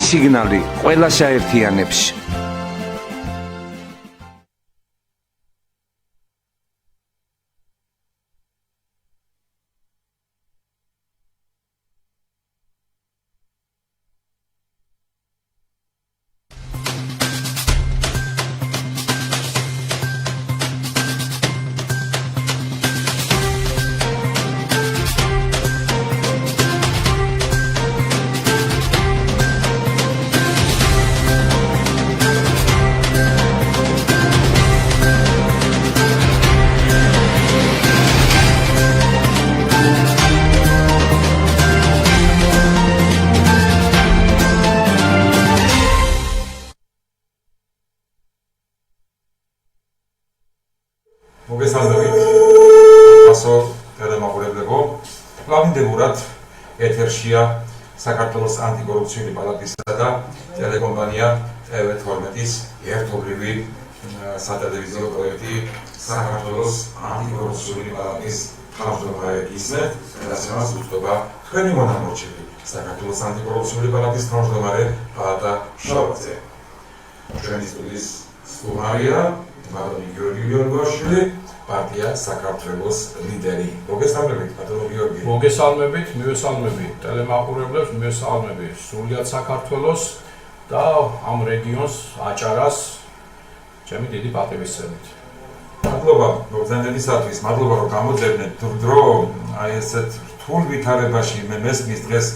სიგნალი ყველა საერთიანებს. მოგესალმებით. ასო ტელემოყურებლებო, ლავინდებურად ეთერშია საქართველოს ანტიკორუფციული პალატისა და ტელეკომპანია TV12-ის ერთობლივი სატელევიზიო პროექტი საქართველოს ანტიკორუფციული პალატის თავმჯდომარე გისმენთ, რასაც უწოდება თქვენი მონამორჩილი საქართველოს ანტიკორუფციული პალატის თავმჯდომარე პალატა შავაძე. ჩვენი სტუდიის სტუმარია ბატონი გიორგი გიორგოშვილი, პარტია საქართველოს ლიდერი. მოგესალმებით, ბატონო გიორგი. მოგესალმებით, მივესალმებით ტელემაყურებლებს, მივესალმებით სრულიად საქართველოს და ამ რეგიონს აჭარას ჩემი დიდი პატივისცემით. მადლობა მოგზაურობისათვის, მადლობა რომ გამოძებნეთ დრო აი ესეთ რთულ ვითარებაში მე მესმის დღეს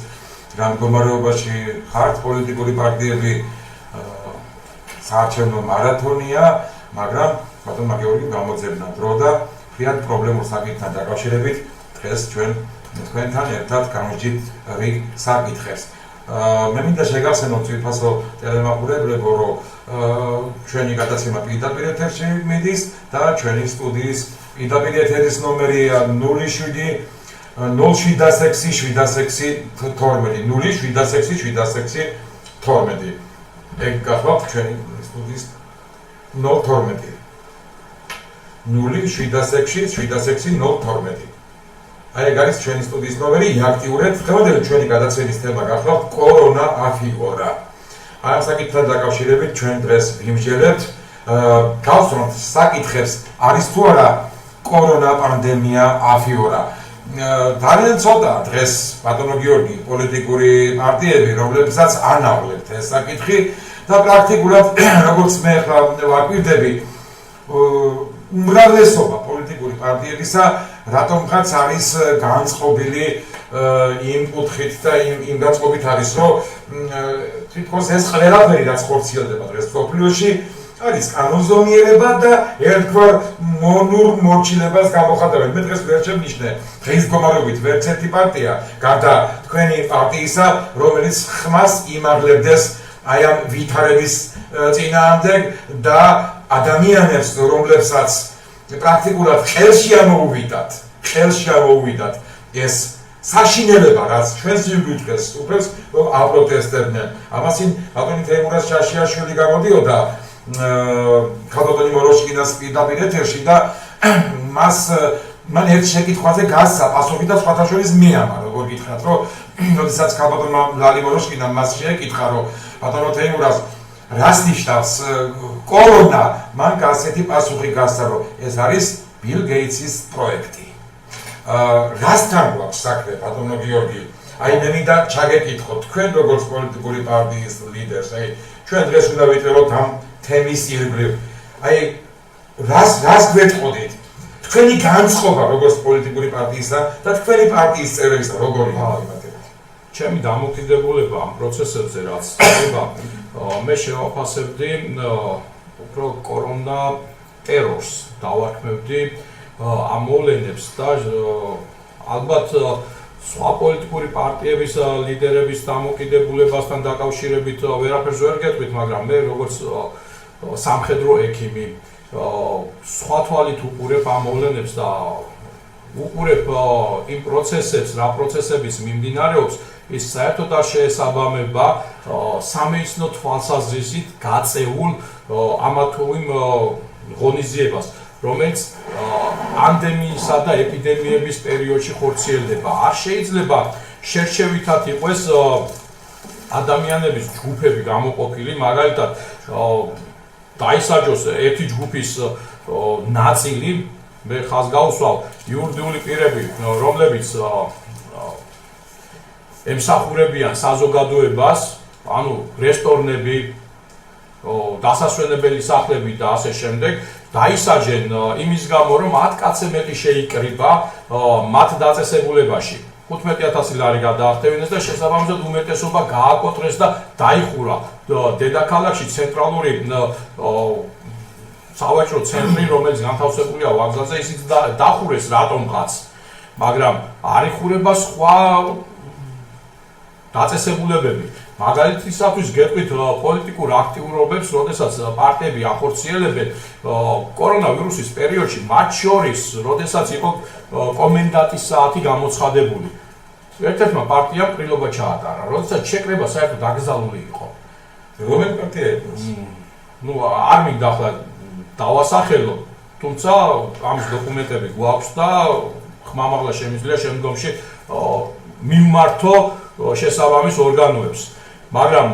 გამდგომარეობაში ხართ პოლიტიკური პარტიები საარჩევნო მარათონია, მაგრამ ბატონმა გიორგიმ გამოძებნა დრო და ფრიად პრობლემურ საკითხთან დაკავშირებით დღეს ჩვენ თქვენთან ერთად გამოვიჯით რიგ საკითხებს. მე მინდა შეგახსენოთ თვითფასო ტელემაყურებლებო, რომ ჩვენი გადაცემა პირდაპირ ეთერში მიდის და ჩვენი სტუდიის პირდაპირ ეთერის ნომერია 07 07 706 12 07 706 12. ეგ გახლავთ ჩვენი სტუდიის 012 07 706 012. აი ეგ არის ჩვენი სტუდიის ნომერი, იაქტიურეთ. დღევანდელი ჩვენი გადაცემის თემა გახლავთ კორონა აფიორა. აი ამ საკითხთან დაკავშირებით ჩვენ დღეს ვიმსჯელებთ, გავსწროთ საკითხებს, არის თუ არა კორონა პანდემია აფიორა. ძალიან ცოტა დღეს ბატონო გიორგი პოლიტიკური პარტიები, რომლებსაც ანავლებთ ეს საკითხი და პრაქტიკულად როგორც მე ახლა ვაკვირდები უმრავლესობა პოლიტიკური პარტიებისა რატომღაც არის განწყობილი იმ კუთხით და იმ განწყობით არის, რომ თითქოს ეს ყველაფერი რაც ხორციელდება დღეს სოფლიოში არის კანონზომიერება და ერთგვარ მონურ მორჩილებას გამოხატავენ. მე დღეს ვერ შემნიშნე დღის მდგომარეობით ვერც ერთი პარტია გარდა თქვენი პარტიისა, რომელიც ხმას იმაღლებდეს აი ამ ვითარების წინააღმდეგ და ადამიანებს, რომლებსაც პრაქტიკულად ხელში ამოუვიდათ ეს საშინელება, რაც ჩვენს ირგვლივ უფლებს, რომ აპროტესტებდნენ. ამასინ ბატონი თეიმურაზ ჩაშიაშვილი გამოდიოდა ქალბატონი მოროშკინას პირდაპირ ეთერში და მან ერთ შეკითხვაზე გასცა პასუხი და სხვათა შორის მეამა, როგორ გითხრათ, რომ როდესაც ქალბატონმა ლალი მოროშკინამ მას შეეკითხა, რომ ბატონო თეიმურაზ რას ნიშნავს კორონა, მან ასეთი პასუხი გასცა, რომ ეს არის ბილ გეიტსის პროექტი. რასთან გვაქვს საქმე, ბატონო გიორგი? აი მე მინდა ჩაგეკითხოთ, თქვენ როგორც პოლიტიკური პარტიის ლიდერს, აი ჩვენ დღეს უნდა ვიწეროთ ამ თემის ირგვლივ. აი რას გვეტყოდით? თქვენი განწყობა როგორც პოლიტიკური პარტიისა და თქვენი პარტიის წევრებისა როგორი იმათება? ჩემი დამოკიდებულება ამ პროცესებზე რაც ხდება, მე შევაფასებდი უფრო კორონა ტერორს დავარქმევდი ამ მოვლენებს და ალბათ სხვა პოლიტიკური პარტიების ლიდერების დამოკიდებულებასთან დაკავშირებით ვერაფერს ვერ გეტყვით, მაგრამ მე როგორც სამხედრო ექიმი სხვა თვალით უყურებ ამ მოვლენებს და უყურებ იმ პროცესებს, რა პროცესების მიმდინარეობს, ის საერთოდ არ შეესაბამება სამეცნიერო თვალსაზრისით გაწეულ ამა თუ იმ ღონისძიებას, რომელიც პანდემიისა და ეპიდემიების პერიოდში ხორციელდება. არ შეიძლება შერჩევითად იყოს ადამიანების ჯგუფები გამოყოფილი, მაგალითად დაისაჯოს ერთი ჯგუფის ნაწილი, მე ხაზს გავუსვავ იურიდიული პირები, რომლებიც ემსახურებიან საზოგადოებას, ანუ რესტორნები, დასასვენებელი სახლები და ასე შემდეგ, დაისაჯენ იმის გამო, რომ 10 კაცზე მეტი შეიკრიბა მათ დაწესებულებაში. 15,000 ლარი გადაახტევინეს და შესაბამისად უმეტესობა გააკოტრეს და დაიხურა დედაქალაქში ცენტრალური სავაჭრო ცენტრი, რომელიც განთავსებულია ვокзалზე, ისიც დახურეს რატომღაც, მაგრამ არ იხურება სხვა დაწესებულებები. მაგალითისათვის გეტყვით პოლიტიკურ აქტიურობებს, როდესაც პარტიები ახორციელებენ კორონავირუსის პერიოდში, მათ შორის, როდესაც იყო კომენდანტის საათი გამოცხადებული. ერთ-ერთმა პარტიამ ყრილობა ჩაატარა, როდესაც შეკრება საერთოდ აკრძალული იყო. რომელი პარტია იყო? ნუ არ მინდა ახლა დავასახელო, თუმცა ამის დოკუმენტები გვაქვს და ხმამაღლა შემიძლია შემდგომში მივმართო შესაბამის ორგანოებს. მაგრამ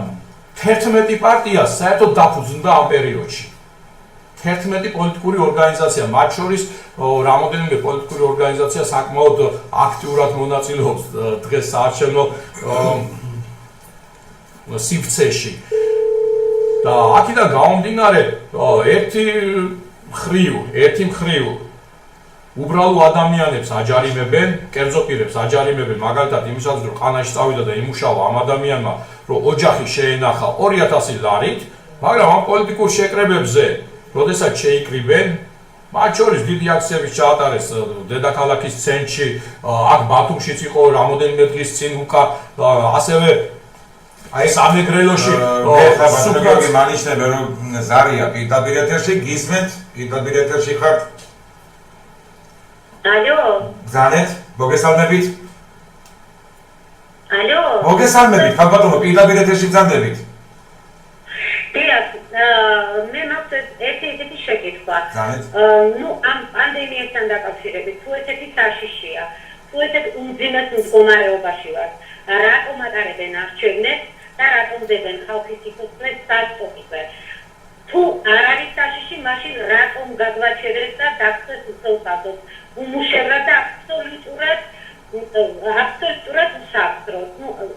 11 პარტია საერთოდ დაფუძნდა ამ პერიოდში. 11 პოლიტიკური ორგანიზაცია, მათ შორის რამოდენიმე პოლიტიკური ორგანიზაცია საკმაოდ აქტიურად მონაწილეობს დღეს საარჩევნო სივრცეში. და აქედან გამომდინარე, ერთი მხრივ უბრალო ადამიანებს აჯარიმებენ, კერძო პირებს აჯარიმებენ, მაგალითად იმისათვის, რომ ყანაში წავიდა და იმუშავა ამ ადამიანმა, რომ ოჯახი შეენახა 2,000 ლარით, მაგრამ ამ პოლიტიკურ შეკრებებზე, როდესაც შეიკრიბენ, მათ შორის დიდი აქციები ჩაატარეს დედაქალაქის ცენტრში, აქ ბათუმშიც იყო რამოდენიმე დღის წინ უკა, ასევე აი სამეგრელოში სუპროგი მანიშნებე რომ ზარია პირდაპირ ეთერში გისმენთ, პირდაპირ ეთერში ხართ? ალო. ზანეთ, მოგესალმებით? ალო. მოგესალმებით, ხალბატონო, პირდაპირ ეთერში გზანდებით? დიახ, მე მაქვს ერთი შეკითხვა. ზანეთ. ნუ ამ პანდემიასთან დაკავშირებით, თუ ესეთი საშიშია, თუ ესეთი უმძიმეს მდგომარეობაში ვართ, რატომ ატარებენ არჩევნებს და რატომ დებენ ხალხის სიცოცხლეს დასწრებაზე? თუ არ არის საშიში, მაშინ რატომ გაგვაჩერეს და დაგწეს უცხოელს? უმუშევრად და აბსოლუტურად უსაფრთხოდ.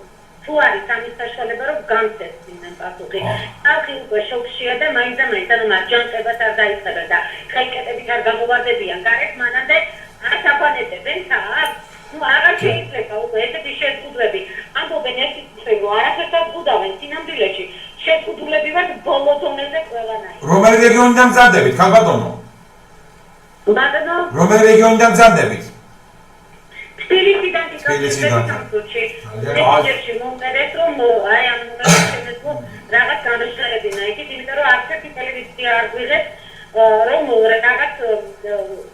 თუ არის ამის საშუალება, რომ გამცეცდნენ პასუხი. ხალხი უკვე შოქშია და მაინც ანუ მარჯანყებას არ დაიწყებენ და ხელკეტებით არ გამოვარდებიან გარეთ, მანამდე არ თაფანებენ თავს. ნუ აღარ შეიძლება უკვე ესეთი შეზღუდვები. ამბობენ ერთი წელი, რომ არაფერს არ გუდავენ სინამდვილეში. შეზღუდულები ვართ ბოლო დონეზე ყველანაირ. რომელი რეგიონიდან მზადებით, ხალბატონო? ბატონო, რომელი რეგიონიდან მზადებით? თბილისიდან თბილისიდან. მესენჯერში მომწერეთ, რომ აი ამ ნომერში რომ რაღაც განაცხადებინა იქით, იმიტომ რომ არც ერთი ტელევიზია არ გვიღებს, რომ რაღაც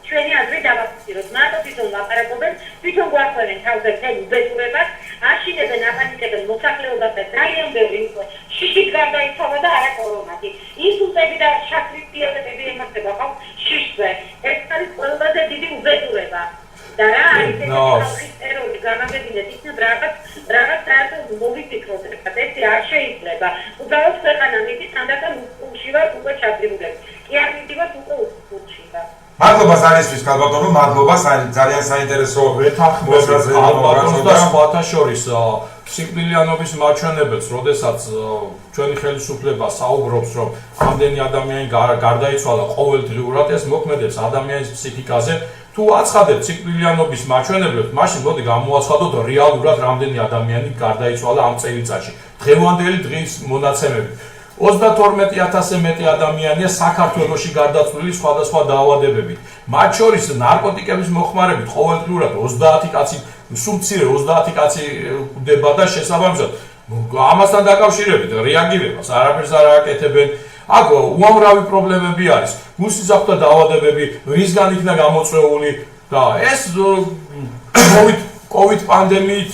ჩვენი აზრი დავაფიქსიროთ. მარტო თვითონ ლაპარაკობენ, თვითონ გვახვევენ თავზე მთელ უბედურებას, აშინებენ, აპანიკებენ მოსახლეობას და ძალიან ბევრი შიშით გარდაიცვალა და არა კორონათი. ინსულტები და შაქრისიებები ემართება ხალხს შიშზე. ეს არის ყველაზე დიდი უბედურება. და რა არის ეს ტერორი განაგებინეთ იქნებ რაღაც საერთოდ მოვიფიქროთ ერთად ეს არ შეიძლება უბრალოდ ქვეყანა მიდის თანდათან უკულში ვარ უკვე ჩაგდირულებს კი არ მიდივართ უკვე უკულში ვარ მადლობა ზარისთვის ხალბატონო, მადლობა, ძალიან საინტერესო ვეთანხმებით ალბათოს და სხვათა შორის სიკვდილიანობის მაჩვენებელს, როდესაც ჩვენი ხელისუფლება საუბრობს, რომ ამდენი ადამიანი გარდაიცვალა ყოველდღიურად, ეს მოქმედებს ადამიანის ფსიქიკაზე. თუ აცხადებთ სიკვდილიანობის მაჩვენებლებს, მაშინ მოდი გამოაცხადოთ რეალურად რამდენი ადამიანი გარდაიცვალა ამ წელიწადში. დღევანდელი დღის მონაცემებით 32,000-ზე მეტი ადამიანია საქართველოში გარდაცვლილი სხვადასხვა დაავადებებით. მათ შორის ნარკოტიკების მოხმარებით ყოველდღიურად 30 კაცი, სულ მცირე 30 კაცი გვდება და შესაბამისად ამასთან დაკავშირებით რეაგირებას არაფერს არ აკეთებენ. აქ უამრავი პრობლემები არის. გულსიზრახთა დაავადებები, რისგან იქნა გამოწვეული და ეს COVID პანდემიით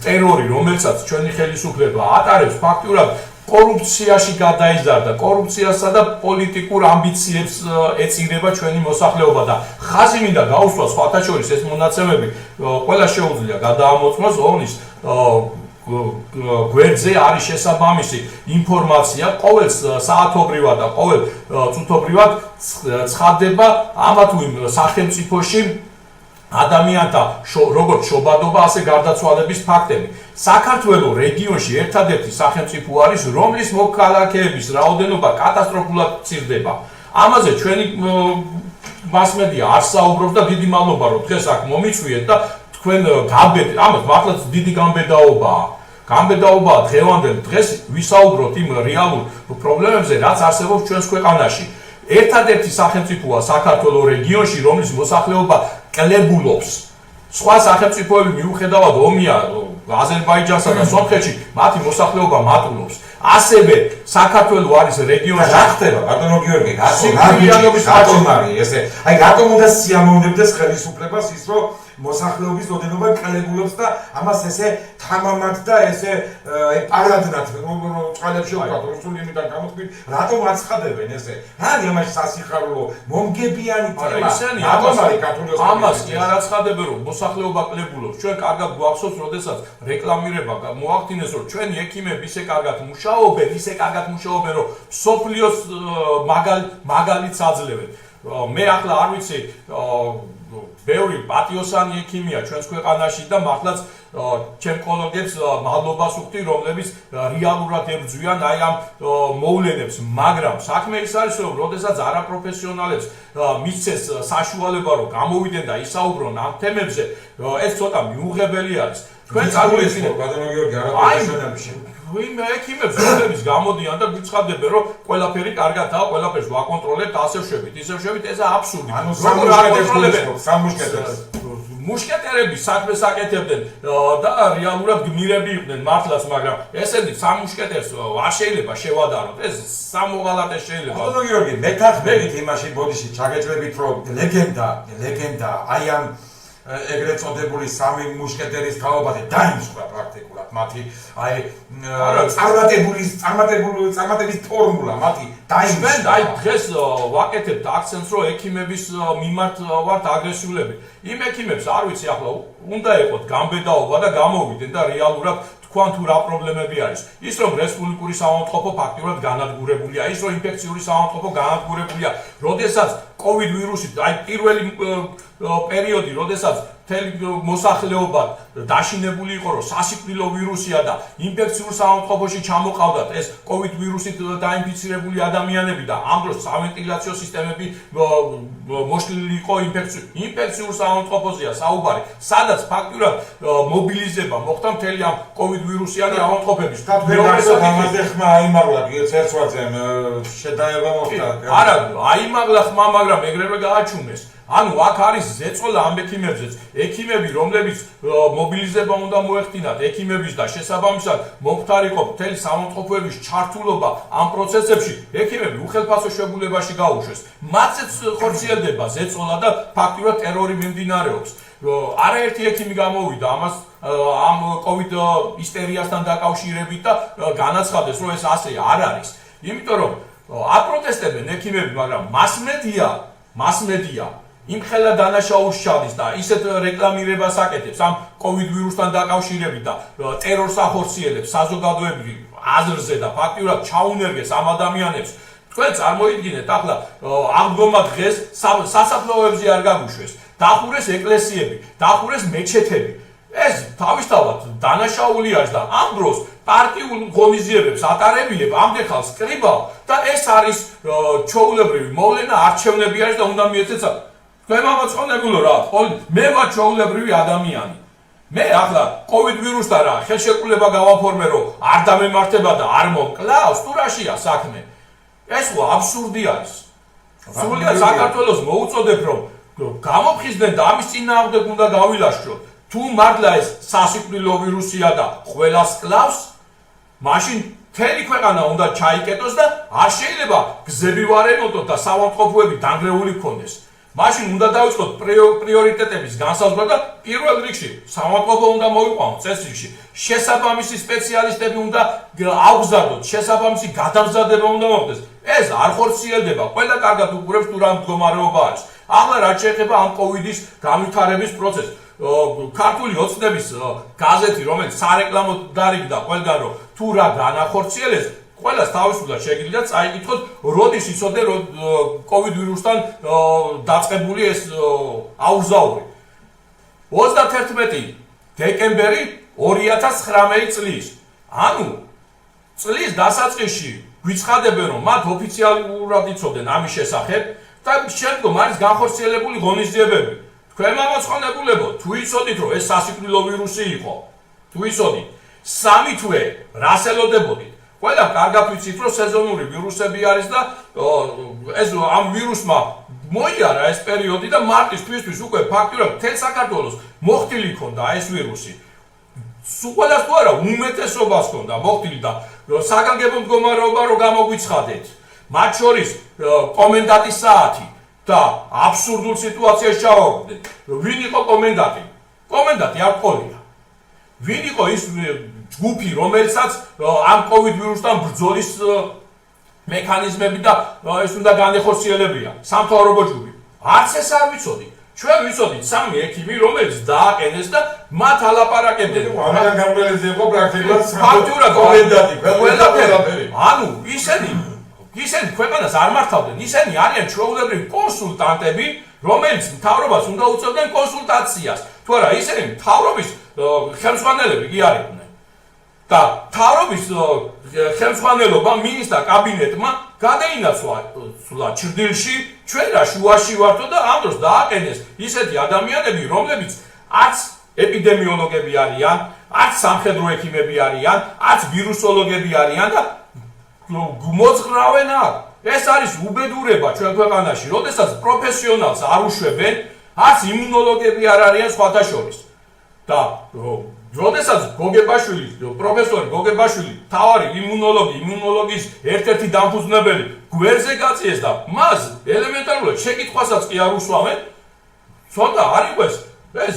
ტერორი, რომელსაც ჩვენი ხელისუფლება ატარებს, ფაქტურად კორუფციაში გადაიზარდა, კორუფციასა და პოლიტიკურ ამბიციებს ეწირება ჩვენი მოსახლეობა და ხაზი მინდა გაუსვა სხვათა შორის ეს მონაცემები ყველა შეუძლია გადაამოწმოს ოვნის გვერდზე არის შესაბამისი ინფორმაცია, ყოველ საათობრივად და ყოველ წუთობრივად ცხადდება ამა თუ იმ სახელმწიფოში ადამიანთა როგორც შობადობა, ასე გარდაცვალების ფაქტები. საქართველოს რეგიონში ერთადერთი სახელმწიფო არის, რომლის მოქალაქეების რაოდენობა კატასტროფულად მცირდება. ამაზე ჩვენი მასმედია არ საუბრობს და დიდი მადლობა რომ დღეს აქ მომიწვიეთ და თქვენ ამათ მართლაც დიდი გამბედაობაა. გამბედაობაა დღევანდელ დღეს ვისაუბროთ იმ რეალურ პრობლემებზე, რაც არსებობს ჩვენს ქვეყანაში. ერთადერთი სახელმწიფოა საქართველოს რეგიონში, რომლის მოსახლეობა კლებულობს. სხვა სახელმწიფოები მიუხედავად ომია აზერბაიჯანსა და სომხეთში მათი მოსახლეობა მატულობს. ასევე საქართველოს არის რეგიონში რა ხდება ბატონო გიორგი, რატომ არის ესე? აი რატომ უნდა სიამოვნებდეს ხელისუფლებას ის რომ მოსახლეობის ოდენობა კლებულობს და ამას ესე თამამად და ესე პარადნად წყალებში ვთქვათ რუსული ენიდან გამოთქვით, რატომ აცხადებენ ესე? რა არის ამაში სასიხარულო მომგებიანი თემა? რატომ არის ქართული ამას კი არ აცხადებენ რომ მოსახლეობა კლებულობს. ჩვენ კარგად გვახსოვს, როდესაც რეკლამირება მოახდინეს, რომ ჩვენი ექიმები ისე კარგად მუშაობენ, რომ სოფლიოს მაგალითს აძლევენ. მე ახლა არ ვიცი ბევრი პატიოსანი ექიმია ჩვენს ქვეყანაში და მართლაც ჩემ კოლეგებს მადლობას ვუხდი, რომლებიც რეალურად ებრძვიან აი ამ მოვლენებს, მაგრამ საქმე ის არის, რომ როდესაც არაპროფესიონალებს მისცეს საშუალება რომ გამოვიდნენ და ისაუბრონ ამ თემებზე, ეს ცოტა მიუღებელი არის. თქვენ წარმოიდგინეთ ბატონო გიორგი არაპროფესიონალებში ვინმე ექიმებს რომლებიც გამოდიან და გვიცხადებენ რომ ყველაფერი კარგადაა, ყველაფერს ვაკონტროლებთ, ასე ვშვებით, ისე ვშვებით, ესა აბსურდი. ანუ მუშკეტერები საქმეს აკეთებდნენ და რეალურად გმირები იყვნენ მართლაც, მაგრამ ესენი სამ მუშკეტერს არ შეიძლება შევადაროთ. ეს სამოღალატე შეიძლება. ბატონო გიორგი, მეთანხმებით იმაში ბოდიში ჩაგეჭრებით, რომ ლეგენდა აი ამ ეგრეთ წოდებული სამი მუშკეტერის თაობაზე დაიმსხვრა პრაქტიკულად მათი აი წარმატების ფორმულა მათი დაიმსხვრა. აი დღეს ვაკეთებთ აქცენტს რომ ექიმების მიმართ ვართ აგრესიულები. იმ ექიმებს არ ვიცი ახლა უნდა ეყოთ გამბედაობა და გამოვიდნენ და რეალურად თქვან თუ რა პრობლემები არის. ის რომ რესპუბლიკური საავადმყოფო ფაქტიურად განადგურებულია, ის რომ ინფექციური საავადმყოფო განადგურებულია, როდესაც COVID ვირუსი აი პირველი პერიოდი, როდესაც მთელი მოსახლეობა დაშინებული იყო, რომ სასიკვდილო ვირუსია და ინფექციურ საავადმყოფოში ჩამოყავდათ ეს COVID ვირუსით დაინფიცირებული ადამიანები და ამ დროს სავენტილაციო სისტემები მოშლილი იყო ინფექციურ საავადმყოფოზეა საუბარი, სადაც ფაქტიურად მობილიზება მოხდა მთელი ამ COVID ვირუსიანი ავადმყოფების. ამაზე ხმა აიმაღლა ცერცვაძემ შედაება მოხდა. არა, აიმაღლა ხმა, მაგრამ ეგრევე გააჩუნეს. ანუ აქ არის ზეწოლა ამ ექიმებზეც. ექიმები, რომლებიც მობილიზება უნდა მოეხდინათ, ექიმების და შესაბამისად მომხდარიყო მთელი საავადმყოფოების ჩართულობა ამ პროცესებში, ექიმები უხელფასო შეგულებაში გაუშვეს. მათზეც ხორციელდება ზეწოლა და ფაქტიურად ტერორი მიმდინარეობს. არაერთი ექიმი გამოვიდა ამას ამ COVID ისტერიასთან დაკავშირებით და განაცხადეს, რომ ეს ასე არ არის. იმიტომ რომ აპროტესტებენ ექიმები, მაგრამ მასმედია იმხელა დანაშაულს ჩადის და ისეთ რეკლამირებას აკეთებს ამ COVID ვირუსთან დაკავშირებით და ტერორს ახორციელებს საზოგადოებრივ აზრზე და ფაქტიურად ჩაუნერგეს ამ ადამიანებს. თქვენ წარმოიდგინეთ ახლა აღდგომა დღეს სასაფლაოებზე არ გამოშვეს, დახურეს ეკლესიები, დახურეს მეჩეთები. ეს თავისთავად დანაშაული არის და ამ დროს პარტიულ ღონისძიებებს ატარებიებ, ამდენ კრიბავ და ეს არის ჩვეულებრივი მოვლენა, არჩევნები არის და უნდა მიეცეცა. თქვენ მომაწყონებულო რა, მე ვარ ჩვეულებრივი ადამიანი. მე ახლა COVID ვირუსთან რა ხელშეკრულება გავაფორმე, რომ არ დამემართება და არ მომკლავს, თუ რაშია საქმე. ეს ხო აბსურდი არის. სრულიად საქართველოს მოუწოდებ, რომ გამოფხიზდნენ და ამის წინააღმდეგ უნდა გავილაშქროთ. თუ მართლა ეს სასიკვდილო ვირუსია და ყველას კლავს, მაშინ მთელი ქვეყანა უნდა ჩაიკეტოს და არ შეიძლება გზები ვარემონტოთ და საავადმყოფოები დანგრეული ქონდეს. მაშინ უნდა დავიწყოთ პრიორიტეტების განსაზღვრა და პირველ რიგში საავადმყოფო უნდა მოვიყვანოთ წესრიგში. შესაბამისი სპეციალისტები უნდა აღგზავნოთ, შესაბამისი გადამზადება უნდა მოხდეს. ეს არ ხორციელდება, ყველა კარგად უყურებს თუ რა მდგომარეობა არის. ახლა რაც შეეხება ამ COVID-ის განვითარების პროცესს. ქართული ოცნების გაზეთი, რომელიც სარეკლამო დარიგდა ყველგან, რომ თუ რა განახორციელებს, ყველას თავისუფლად შეგიძლია წაიკითხოთ, როდის იცოდე, რომ COVID ვირუსთან დაწყებული ეს აურზაური. 31 დეკემბერი 2019 წლის. ანუ წლის დასაწყისში გვიცხადებენ, რომ მათ ოფიციალურად იცოდნენ ამის შესახებ და შემდგომ არის განხორციელებული ღონისძიებები. თქვენ მამოწყონებულებო, თუ იცოდით, რომ ეს სასიკვდილო ვირუსი იყო, თუ იცოდით, 3 თვე რას ელოდებოდით? ყველა კარგად ვიცით, რომ სეზონური ვირუსები არის და ეს ამ ვირუსმა მოიარა ეს პერიოდი და მარტის თვისთვის უკვე ფაქტურად მთელ საქართველოს მოხდილი ქონდა ეს ვირუსი. ყველას თუ არა უმეტესობას ქონდა მოხდილი და საგანგებო მდგომარეობა რო გამოგვიცხადეთ. მათ შორის კომენდანტის საათი და აბსურდულ სიტუაციაში ჩავაგდეთ. ვინ იყო კომენდანტი? კომენდანტი არ ყოლია. ვინ იყო ის ჯგუფი, რომელსაც ამ COVID ვირუსთან ბრძოლის მექანიზმები და ეს უნდა განეხორციელებია? სამთავრობო ჯგუფი. არც ეს არ ვიცოდი. ჩვენ ვიცოდით 3 ექიმი, რომელიც დააყენეს და მათ ალაპარაკებდნენ. ამან გამბელეზე იყო პრაქტიკულად ფაქტურად კომენდანტი. ყველაფერი. ანუ ისინი ქვეყანას არ მართავდნენ. ისინი არიან ჩვეულებრივი კონსულტანტები, რომელიც მთავრობას უნდა უწევდნენ კონსულტაციას. თუ არა, ისინი მთავრობის ხელმძღვანელები კი არ იყვნენ. და მთავრობის ხელმძღვანელობა მინისტრთა კაბინეტმა გადაინაცვლა ჩრდილში, ჩვენ რა შუაში ვართო და ამ დროს დააყენეს ისეთი ადამიანები, რომლებიც არც ეპიდემიოლოგები არიან, არც სამხედრო ექიმები არიან, არც ვირუსოლოგები არიან და მოძღრავენ აქ. ეს არის უბედურება ჩვენ ქვეყანაში, როდესაც პროფესიონალს არ უშვებენ, არც იმუნოლოგები არ არიან სხვათა შორის. და როდესაც გოგებაშვილი, პროფესორი გოგებაშვილი, თავარი იმუნოლოგიის ერთ-ერთი დამფუძნებელი გვერდზე გაწიეს და მას ელემენტარულად შეკითხვასაც კი არ უსვამენ, ცოტა არ იყოს ეს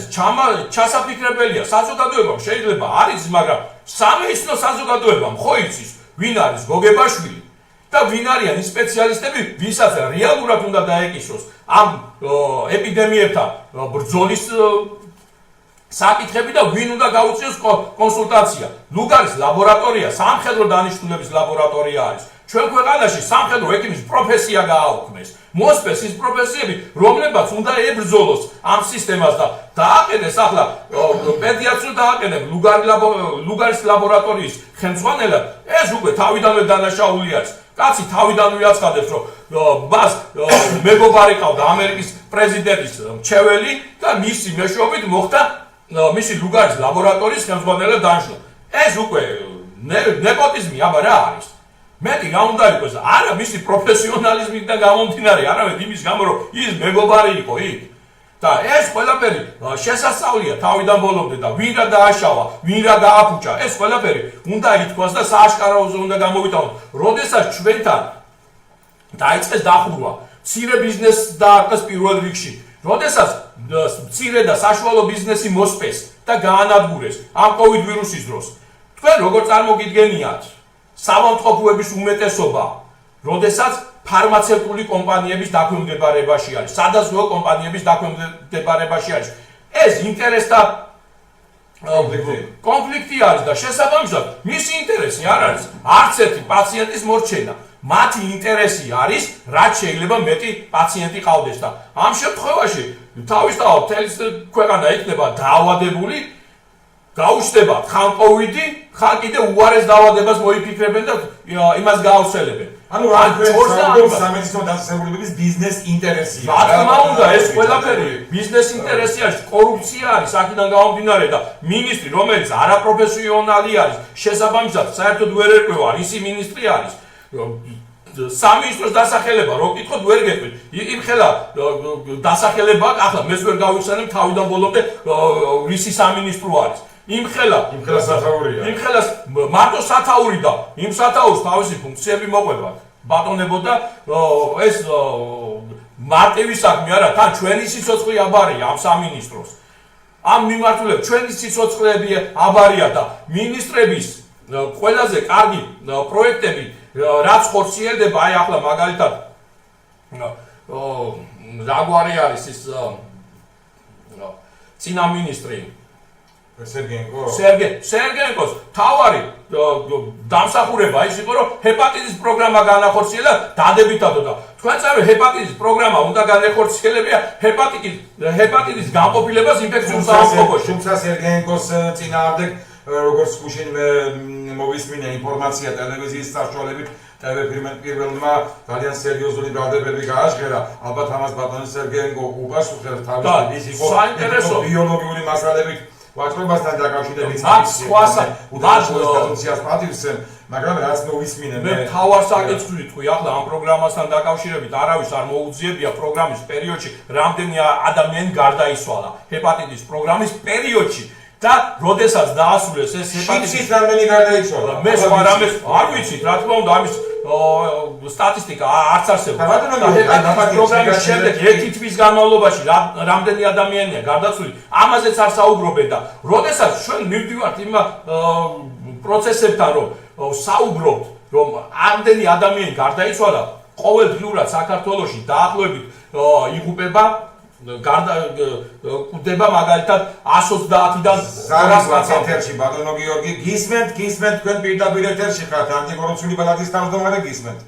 ჩასაფიქრებელია. საზოგადოებამ შეიძლება არ იცის, მაგრამ სამეცნიერო საზოგადოებამ ხო იცის, ვინ არის გოგებაშვილი და ვინ არიან ის სპეციალისტები, ვისაც რეალურად უნდა დაეკისროს ამ ეპიდემიებთან ბრძოლის საკითხები და ვინ უნდა გაუწიოს კონსულტაცია. ლუგარის ლაბორატორია, სამხედრო დანიშნულების ლაბორატორია არის. ჩვენ ქვეყანაში სამხედრო ექიმის პროფესია გააუქმეს. მოსპეს ის პროფესიები, რომლებაც უნდა ებრძოლოს ამ სისტემას და დააყენეს ახლა პედიატრს დააყენებ ლუგარის ლაბორატორიის ხელმძღვანელად, ეს უკვე თავიდანვე დანაშაული არის. კაცი თავიდანვე აცხადებს, რომ მას მეგობარი ყავდა ამერიკის პრეზიდენტის მრჩეველი და მისი მეშვეობით მოხდა მისი ლუგარის ლაბორატორიის ხელმძღვანელად დანიშნვა. ეს უკვე ნეპოტიზმი აბა რა არის? მეტი რა უნდა იყოს? არა მისი პროფესიონალიზმიდან გამომდინარე, არამედ იმის გამო, რომ ის მეგობარი იყო იქ. და ეს ყველაფერი შესასწავლია თავიდან ბოლომდე და ვინ რა დააშავა, ვინ რა გააფუჭა, ეს ყველაფერი უნდა ითქვას და სააშკარაოზე უნდა გამოვიტანოთ. როდესაც ჩვენთან დაიწყეს დახურვა, მცირე ბიზნესს დაარყეს პირველ რიგში. როდესაც მცირე და საშუალო ბიზნესი მოსპეს და გაანადგურეს ამ COVID ვირუსის დროს. თქვენ როგორ წარმოგიდგენიათ საავადმყოფოების უმეტესობა, როდესაც ფარმაცევტული კომპანიების დაქვემდებარებაში არის, სადაზღვევო კომპანიების დაქვემდებარებაში არის. ეს ინტერესთა კონფლიქტი არის და შესაბამისად მისი ინტერესი არ არის არც ერთი პაციენტის მორჩენა. მათი ინტერესი არის, რაც შეიძლება მეტი პაციენტი ყავდეს და ამ შემთხვევაში თავისთავად მთელი ქვეყანა იქნება დაავადებული, გაუჩნდება ხან COVID-ი, ხან კიდე უარეს დაავადებას მოიფიქრებენ და იმას გაავრცელებენ. ანუ რა თქვენ სამედიცინო დაწესებულებების ბიზნეს ინტერესია. რა თქმა უნდა, ეს ყველაფერი ბიზნეს ინტერესი არის, კორუფცია არის აქედან გამომდინარე და მინისტრი, რომელიც არაპროფესიონალი არის, შესაბამისად საერთოდ ვერ ერკვევა, ისი მინისტრი არის. სამინისტროს დასახელება რო გითხოთ ვერ გეტყვით. იმ ხელა დასახელება ახლა მეც ვერ გავიხსენებ თავიდან ბოლომდე რისი სამინისტრო არის. იმ ხელა სათაურია. იმ ხელას მარტო სათაური და იმ სათაურს თავისი ფუნქციები მოყვება. ბატონებო და ეს მარტივი საქმე არა, თან ჩვენი სიცოცხლე აბარია ამ სამინისტროს. ამ მიმართულებით ჩვენი სიცოცხლეები აბარია და მინისტრების ყველაზე კარგი პროექტები რაც ხორციელდება, აი ახლა მაგალითად რაგვარი არის ის წინა მინისტრი სერგენკო სერგენკოს თავარი დამსახურება ის იყო რომ ჰეპატიტის პროგრამა განახორციელა დადებითად და თქვენ წავე ჰეპატიტის პროგრამა უნდა განახორციელებია ჰეპატიტის განყოფილებას ინფექციურ საამქროფოში თუმცა სერგენკოს წინააღმდეგ როგორც გუშინვე მოვისმინე ინფორმაცია ტელევიზიის საშუალებით პირველმა ძალიან სერიოზული ბრალდებები გააჟღერა ალბათ ამას ბატონი სერგენკო უპასუხებს თავის ის იყო ბიოლოგიური მასალებით ვაჭრობასთან დაკავშირებით კონსტიტუციას პატივსემ, მაგრამ რაც მოვისმინე მე თავარ საკითხი თქვი ახლა ამ პროგრამასთან დაკავშირებით არავის არ მოუძიებია პროგრამის პერიოდში რამდენი ადამიანი გარდაიცვალა ჰეპატიტის პროგრამის პერიოდში და როდესაც დაასრულეს ეს ჰეპატიტის რამდენი გარდაიცვალა მე სხვა რამეს არ ვიცით რა თქმა უნდა ამის სტატისტიკა არც არსებობს და ჰეპატიტის პროგრამის შემდეგ ერთი თვის განმავლობაში რამდენი ადამიანია გარდაცვლილი ამაზეც არ საუბრობენ და როდესაც ჩვენ მივდივართ იმ პროცესებთან რომ საუბრობთ რომ ამდენი ადამიანი გარდაიცვალა ყოველდღიურად საქართველოში დაახლოებით იღუპება კვდება მაგალითად 130-დან 200 ეთერში ბატონო გიორგი გისმენთ თქვენ პირდაპირ ეთერში ხართ ანტიკორუფციული პალატის თავმჯდომარე გისმენთ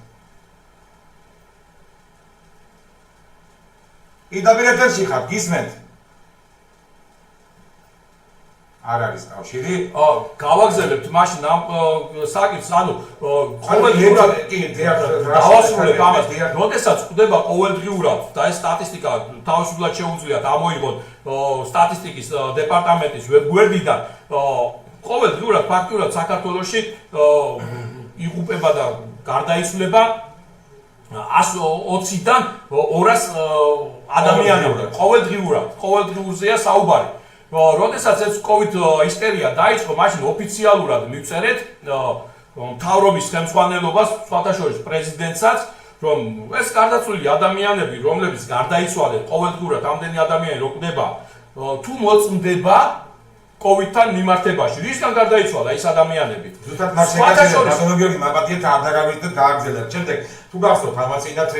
პირდაპირ ეთერში ხართ გისმენთ არ არის კავშირი გავაგზავნებთ მაშინ ამ საკითხს ანუ ყოველდღიურად დავასრულებ ამას როდესაც კვდება ყოველდღიურად და ეს სტატისტიკა თავისუფლად შეუძლიათ ამოიღოთ სტატისტიკის დეპარტამენტის ვებგვერდიდან ყოველდღიურად ფაქტურად საქართველოში იღუპება და გარდაიცვლება 120-დან 200 ადამიანი ყოველდღიურზეა საუბარი როდესაც ეს COVID ისტერია დაიწყო, მაშინ ოფიციალურად მივწერეთ მთავრობის ხელმძღვანელობას, სხვათა შორის პრეზიდენტსაც, რომ ეს გარდაცვლილი ადამიანები, რომლებიც გარდაიცვალეს, ყოველდღურად ამდენი ადამიანი რო კვდება, თუ მოწმდება COVID-თან მიმართებაში, რისგან გარდაიცვალა ეს ადამიანები? ზუსტად მას შეგაძლევთ, ბატონო გიორგი, მაგათი არ დაგავიწყდეთ, გააგრძელეთ. შემდეგ თუ გახსოვთ, ამას წინათ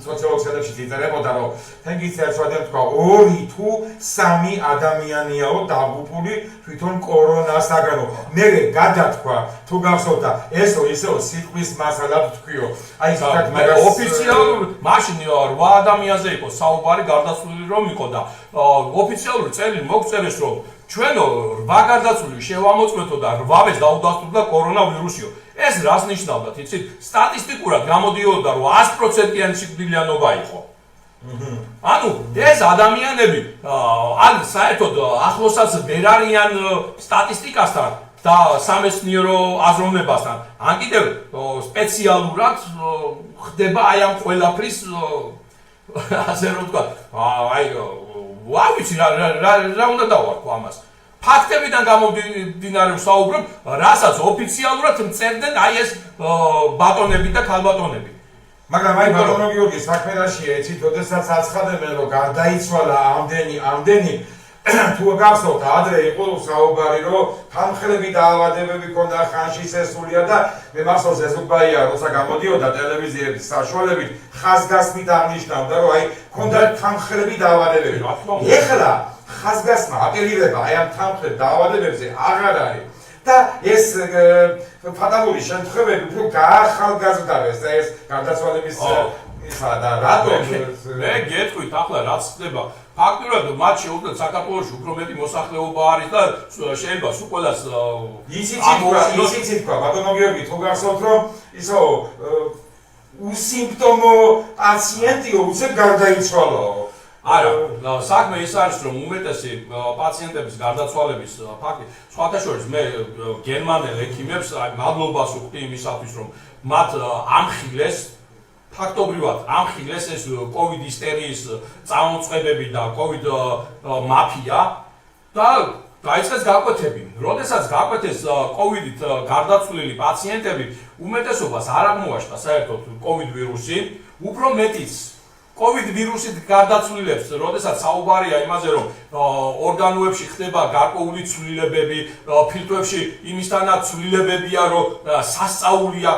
სოციოლოგიებში იწერებოდა, რომ თენგის ერთვადენ თქვა 2 თუ 3 ადამიანიაო დაღუპული თვითონ კორონასაგანო. მე გადათქვა, თუ გახსოვთ და ესო ისეო სიტყვის მასალად თქვიო. აი ზუსტად მაგას ოფიციალურ მაშინ 8 ადამიანზე იყო საუბარი გარდაცვლილი რომ იყო და ოფიციალური წერილი მოგწერეს რომ ჩვენო 8 გარდაცვლილი შევამოწმეთო და 8-ს დაუდასტურდა კორონავირუსიო. ეს რას ნიშნავდა, იცით? სტატისტიკურად გამოდიოდა რომ 100%-იანი სიკვდილიანობა იყო. ანუ ეს ადამიანები ან საერთოდ ახლოსაც ვერ არიან სტატისტიკასთან და სამეცნიერო აზროვნებასთან. ან კიდევ სპეციალურად ხდება აი ამ ყველაფრის ასე რომ ვთქვა, აი ვიცი რა უნდა დავარქვა ამას. ფაქტებიდან გამომდინარე ვსაუბრობ, რასაც ოფიციალურად წერდნენ აი ეს ბატონები და ქალბატონები. მაგრამ აი ბატონო გიორგი, საქმე რაშია, იცით, როდესაც აცხადებენ, რომ გარდაიცვალა ამდენი თუ გახსოვთ, ადრე იყო საუბარი, რომ თანხლები დაავადებები ქონდა ხანში სესულია და მე მახსოვს ეს უკბაია, როცა გამოდიოდა ტელევიზიების საშუალებით, ხაზგასმით აღნიშნავდა, რომ აი ქონდა თანხლები დაავადებები. ეხლა ხაზგასმა აპელირება აი ამ თანხლებ დაავადებებზე აღარ არის და ეს ფატალური შემთხვევები უფრო გაახალგაზრდავეს და ეს გარდაცვალების ისა და რატომ მე გეტყვით ახლა რაც ხდება ფაქტურად მათ შეუძლიათ საქართველოში უფრო მეტი მოსახლეობა არის და შეიძლება სულ ყველას ისიც თქვა ბატონო გიორგი თუ გახსოვთ რომ ისო უსიმპტომო პაციენტიო უცებ გარდაიცვალო არა, საქმე ის არის, რომ უმეტესი პაციენტების გარდაცვალების ფაქტი, სხვათა შორის მე გერმანელ ექიმებს მადლობას ვუხდი იმისათვის, რომ მათ ამხილეს ფაქტობრივად ამხილეს ეს COVID ისტერიის წამოწყებები და COVID მაფია და დაიწყეს გაკვეთები. როდესაც გაკვეთეს COVID-ით გარდაცვლილი პაციენტები, უმეტესობას არ აღმოაჩნდა საერთოდ COVID ვირუსი, უფრო მეტიც COVID ვირუსით გარდაცვლილებს, როდესაც საუბარია იმაზე, რომ ორგანოებში ხდება გარკვეული ცვლილებები, ფილტვებში იმისთანაც ცვლილებებია, რომ სასწაულია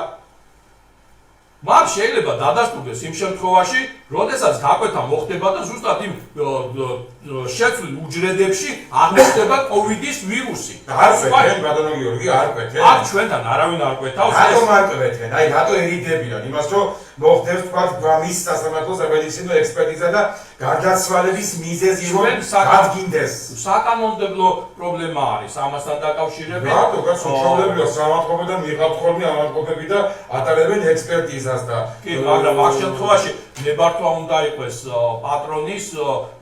მათ შეიძლება დადასტურდეს იმ შემთხვევაში, როდესაც გაკვეთა მოხდება და ზუსტად იმ შეცვლილ უჯრედებში აღნიშნება COVID-ის ვირუსი. არ კვეთენ, ბატონო გიორგი, არ კვეთენ. აქ ჩვენთან არავინ არ კვეთავს. რატომ არ კვეთენ? აი, რატო ერიდებიან იმას, რომ მოხდეს თქვა გვამის სასამართლო სამედიცინო ექსპერტიზა და გარდაცვალების მიზეზი რომ დადგინდეს. საკანონმდებლო პრობლემა არის ამასთან დაკავშირებით. რატო გასუჩვენებია სამართლობიდან მიღავთ ხოლმე ავადმყოფები და ატარებენ ექსპერტიზას და კი, მაგრამ ამ შემთხვევაში ნებართვა უნდა იყოს პატრონის,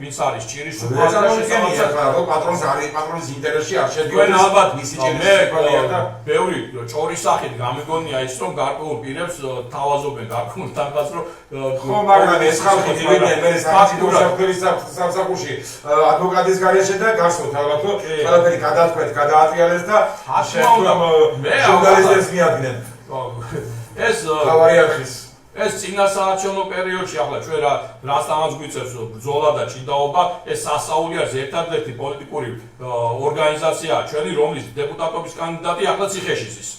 ვინც არის ჭირის უყურებელია და შესაბამისად პატრონს არის პატრონის ინტერესში არ ჩვენ შედიოდეს ალბათ მისი მე ჭირის და ბევრი ჭორის სახით გამიგონია ის რომ გარკვეულ პირებს თავაზობენ გარკვეულ თანხას რომ ხო მაგრამ ეს ხალხი დივიდენ მე სამწუხაროდ სამსახურში ადვოკატის გარეშე და გასვოთ ალბათ რომ ყველაფერი გადათქვეთ გადაატრიალეს და შეხვდამ ჟურნალისტებს მიადგნენ ეს თავარი არხის ეს წინასაარჩევნო პერიოდში ახლა ჩვენ რასთანაც გვიწევს ბრძოლა და ჭიდაობა ეს სასაული არის ერთადერთი პოლიტიკური ორგანიზაციაა ჩვენი რომლის დეპუტატობის კანდიდატი ახლა ციხეში ზის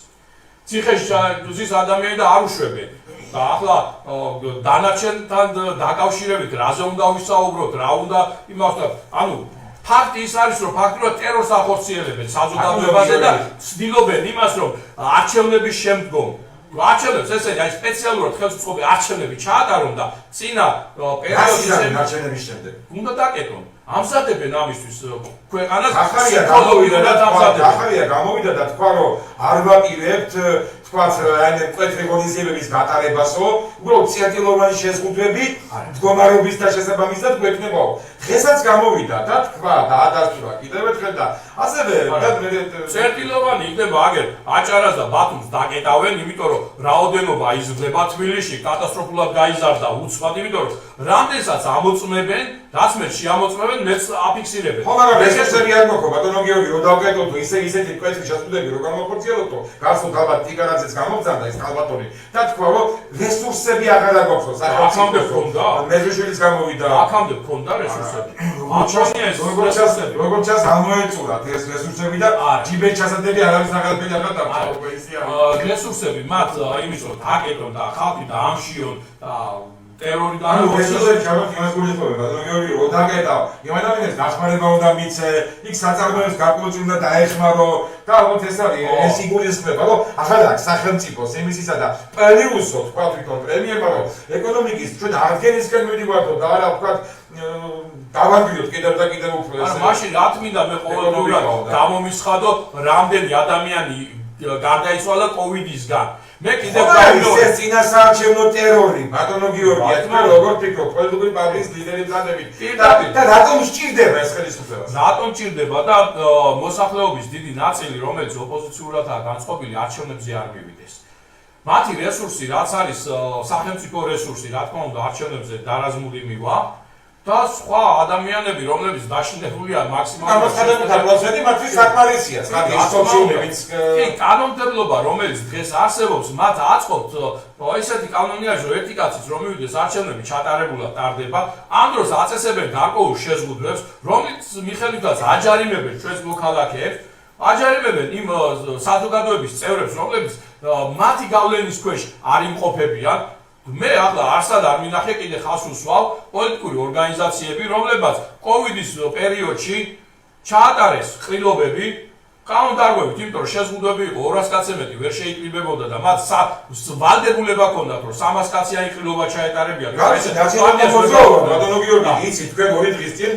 ციხეში ზის ადამიანი და არ უშვებენ და ახლა დანარჩენთან დაკავშირებით რაზე უნდა ვისაუბროთ რა უნდა იმასთან ანუ ფაქტი ის არის რომ ფაქტობრივად ტერორს ახორციელებენ საზოგადოებაზე და ცდილობენ იმას რომ არჩევნების შემდგომ არჩევნებს ესე აი სპეციალურად ხელისუფლების არჩევნები ჩაატარონ და წინა პერიოდში არჩევნების შემდეგ უნდა დაკეტონ ამზადებენ ამისთვის ქვეყანას ახალია გამოვიდა და თქვა რომ არ ვაპირებთ თქვა აი მკვეთრი ღონისძიებების გატარებასო უბრალოდ ციატილოვანი შეზღუდვები მდგომარეობის და შესაბამისად გვექნებაო დღესაც გამოვიდა და თქვა და ადასტურა კიდევ ერთხელ და ასევე ციატილოვანი იქნება აგერ აჭარას და ბათუმს დაკეტავენ იმიტომ რომ რაოდენობა იზრდება თბილისში კატასტროფულად გაიზარდა უცბად იმიტომ რომ რამდენსაც ამოწმებენ რაც მე შეამოწმებენ მეც აფიქსირებენ ხო მაგრამ რესურსები არ მოხდა ბატონო გიორგი რომ დავკეტოთ ისეთი მკვეთრი შეზღუდვები რომ გამოვხორციელოთ გასულ ალბათ ტიგარაძეც გამოგზავნა ეს ქალბატონი და თქვა რომ რესურსები აღარ აქვს აქამდე ჰქონდა მეძუშვილის გამოვიდა აქამდე ჰქონდა რესურსები როგორც ჩანს ამოეწურათ ეს რესურსები და ჯიბეს ჩასადები არ არის აღარაფერი აღარ დაგჭირდება ისე არის რესურსები მათ იმის რომ დაკეტონ და ხალხი დაამშიონ და ტერორი და ანუ რესურსები ჩავართ იმას გულისხმობენ ბატონო გიორგი რომ დაკეტავ იმანაირად დახმარება უნდა მიცე იქ საწარმოებს გარკვეულწილად უნდა დაეხმარო და ალბათ ეს არის ეს იგულისხმება რომ ახლა აქ სახელმწიფოს იმისისა და პერიუსო თქვა თვითონ პრემიერმა რომ ეკონომიკის ჩვენ აღდგენისკენ მივიდივართ და არა თქვა დავაგრიოთ კიდევ და კიდევ უფრო ეს მაშინ რა თქმა მე ყოველდღიურად გამომისხადო რამდენი ადამიანი გარდაიცვალა COVID-ისგან მე კიდევ გავიგე ეს წინასაარჩევნო ტერორი ბატონო გიორგი თქვენ როგორ ფიქრობთ პოლიტიკური პარტიის ლიდერების გზადებით და რატომ სჭირდება ეს ხელისუფლება რატომ სჭირდება და მოსახლეობის დიდი ნაწილი რომელიც ოპოზიციურადაა განწყობილი არჩევნებზე არ მივიდეს მათი რესურსი რაც არის სახელმწიფო რესურსი რა თქმა უნდა არჩევნებზე დარაზმული მივა და სხვა ადამიანები რომლებიც დაშინებულია მაქსიმალურად გამოსხადებული მათთვის საკმარისია სტატისტიკებიც კი კანონმდებლობა რომელიც დღეს არსებობს მათ აწყობთ ესეთი კანონია რომ ერთი კაცის რომ მივიდეს არჩევნები ჩატარებულად ტარდება ამ დროს აწესებენ გარკვეულ შეზღუდვებს რომლის მიხედვითაც აჯარიმებენ ჩვენს მოქალაქეებს აჯარიმებენ იმ საზოგადოების წევრებს რომლებიც მათი გავლენის ქვეშ არ იმყოფებიან მე ახლა არსად არ მინახე კიდე ხას უსვავ პოლიტიკური ორგანიზაციები რომლებაც COVID-ის პერიოდში ჩაატარეს ყრილობები კანონდარღვევით იმიტომ რომ შეზღუდვები იყო 200 კაცზე მეტი ვერ შეიკრიბებოდა და მათ ვალდებულება ჰქონდათ რომ 300 კაციანი ყრილობა ჩაეტარებიათ ბატონო გიორგი იცი თქვენ ორი დღის წინ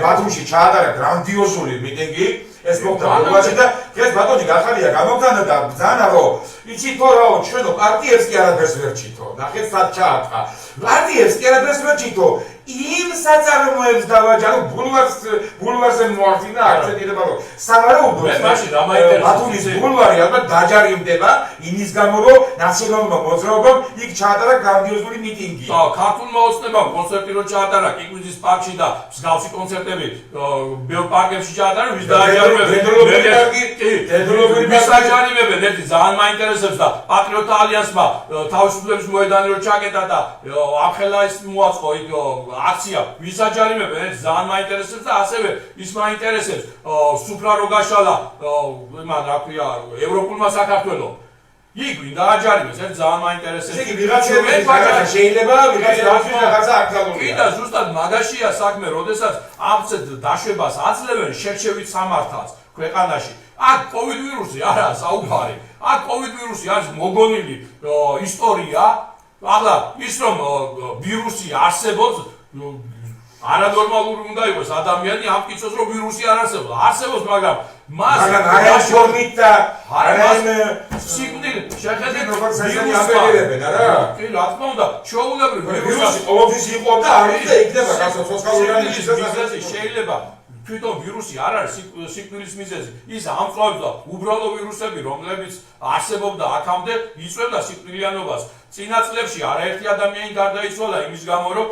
ბათუმში ჩაატარა გრანდიოზული მიტინგი ეს მოხდა ბოლოში და დღეს ბატონი გახალია გამოგზავნა და ბრძანა რომ იცით ხო რაო ჩვენო პარტიებს კი არაფერს ვერ ჭითო ნახეთ სად ჩაატყა პარტიებს კი არაფერს ვერ ჭითო იმ საწარმოებს დავაჯარო ბულვარზე მოახდინა აქცენტირება რომ სავარაუდოდ ბათუმის ბულვარი ალბათ დაჯარიმდება იმის გამო რომ ნაციონალურმა მოძრაობამ იქ ჩაატარა გრანდიოზული მიტინგი და ქართულმა ოცნებამ კონცერტი რო ჩაატარა კიკვიზის პარკში და მსგავსი კონცერტები ბევრ პარკებში ჩაატარა ვის დააჯარიმებენ მისაჯარიმებენ ერთი ძალიან მაინტერესებს და პატრიოტთა ალიანსმა თავისუფლების მოედანი რო ჩაკეტა და ამხელა ის მოაწყო იქ აქცია ვისაჯარიმებენ ეს ძალიან მაინტერესებს და ასევე ის მაინტერესებს სუფრა რო გაშალა იმან რა ქვია ევროპულმა საქართველოს იქ ვინდა აჯარიმეს, ეს ძალიან მაინტერესებს. ესე იგი ვიღაცა შეიძლება ვიღაცა აქტუალურია. კი და ზუსტად მაგაშია საქმე, როდესაც ამცეთ დაშვებას აძლევენ შერჩევით სამართალს ქვეყანაში. აქ კოვიდ ვირუსი არაა საუბარი. აქ კოვიდ ვირუსი არის მოგონილი ისტორია. ახლა ის რომ ვირუსი არსებობს არანორმალური უნდა იყოს ადამიანი ამ კითხავს რომ ვირუსი არ არსებობს. არსებობს, მაგრამ არა შორმით და არა სიკვდილი შეხედეთ როგორც ესენი აბერებენ არა? კი, რა თქმა უნდა, შეუულებრივ ვირუსი ყოველთვის იყო და არის და იქნება გასაცოცხალურიანი მიზეზი შეიძლება თვითონ ვირუსი არ არის სიკვდილის მიზეზი. ის ამწვავებს და უბრალო ვირუსები, რომლებიც არსებობდა აქამდე, იწვევდა სიკვდილიანობას. წინა წლებში არაერთი ადამიანი გარდაიცვალა იმის გამო, რომ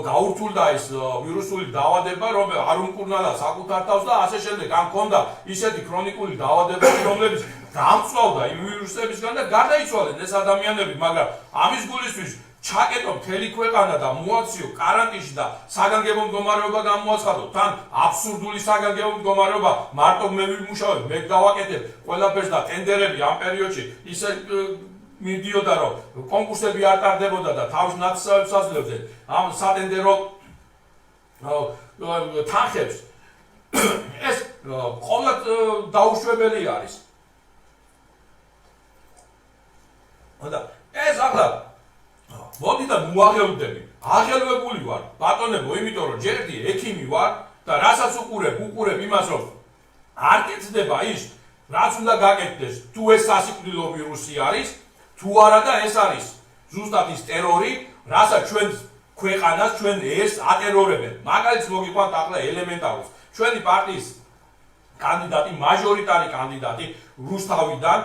გაურთულდა ეს ვირუსული დაავადება, რომ არ უმკურნალა საკუთარ თავს და ასე შემდეგ. ამ ჰქონდა ისეთი ქრონიკული დაავადებები, რომლებიც გამწვავდა იმ ვირუსებისგან და გარდაიცვალნენ ეს ადამიანები, მაგრამ ამის გულისთვის ჩაკეტო მთელი ქვეყანა და მოაქციო კარანტინში და საგანგებო მდგომარეობა გამოაცხადო. თან აბსურდული საგანგებო მდგომარეობა, მარტო მე ვიმუშავებ, მე გავაკეთებ ყველაფერს და ტენდერები ამ პერიოდში ისე მიდიოდა, რომ კონკურსები არ ტარდებოდა და თავის ნაცვლებს აძლევდნენ ამ სატენდერო თანხებს. ეს ყოველად დაუშვებელი არის. და ეს ახლა მოდი და მოაღელვდები. აღელვებული ვარ, ბატონებო, იმიტომ რომ ჯერდი ექიმი ვარ და რასაც უყურებ იმას, რომ არ კეთდება ის, რაც უნდა გაკეთდეს, თუ ეს სასიკვდილო ვირუსი არის, თუ არა და ეს არის ზუსტად ის ტერორი, რასაც ჩვენ ქვეყანას, ჩვენ ეს ატერორებენ. მაგალითს მოგიყვანთ ახლა ელემენტარულ. ჩვენი პარტიის კანდიდატი, მაჟორიტარი კანდიდატი რუსთავიდან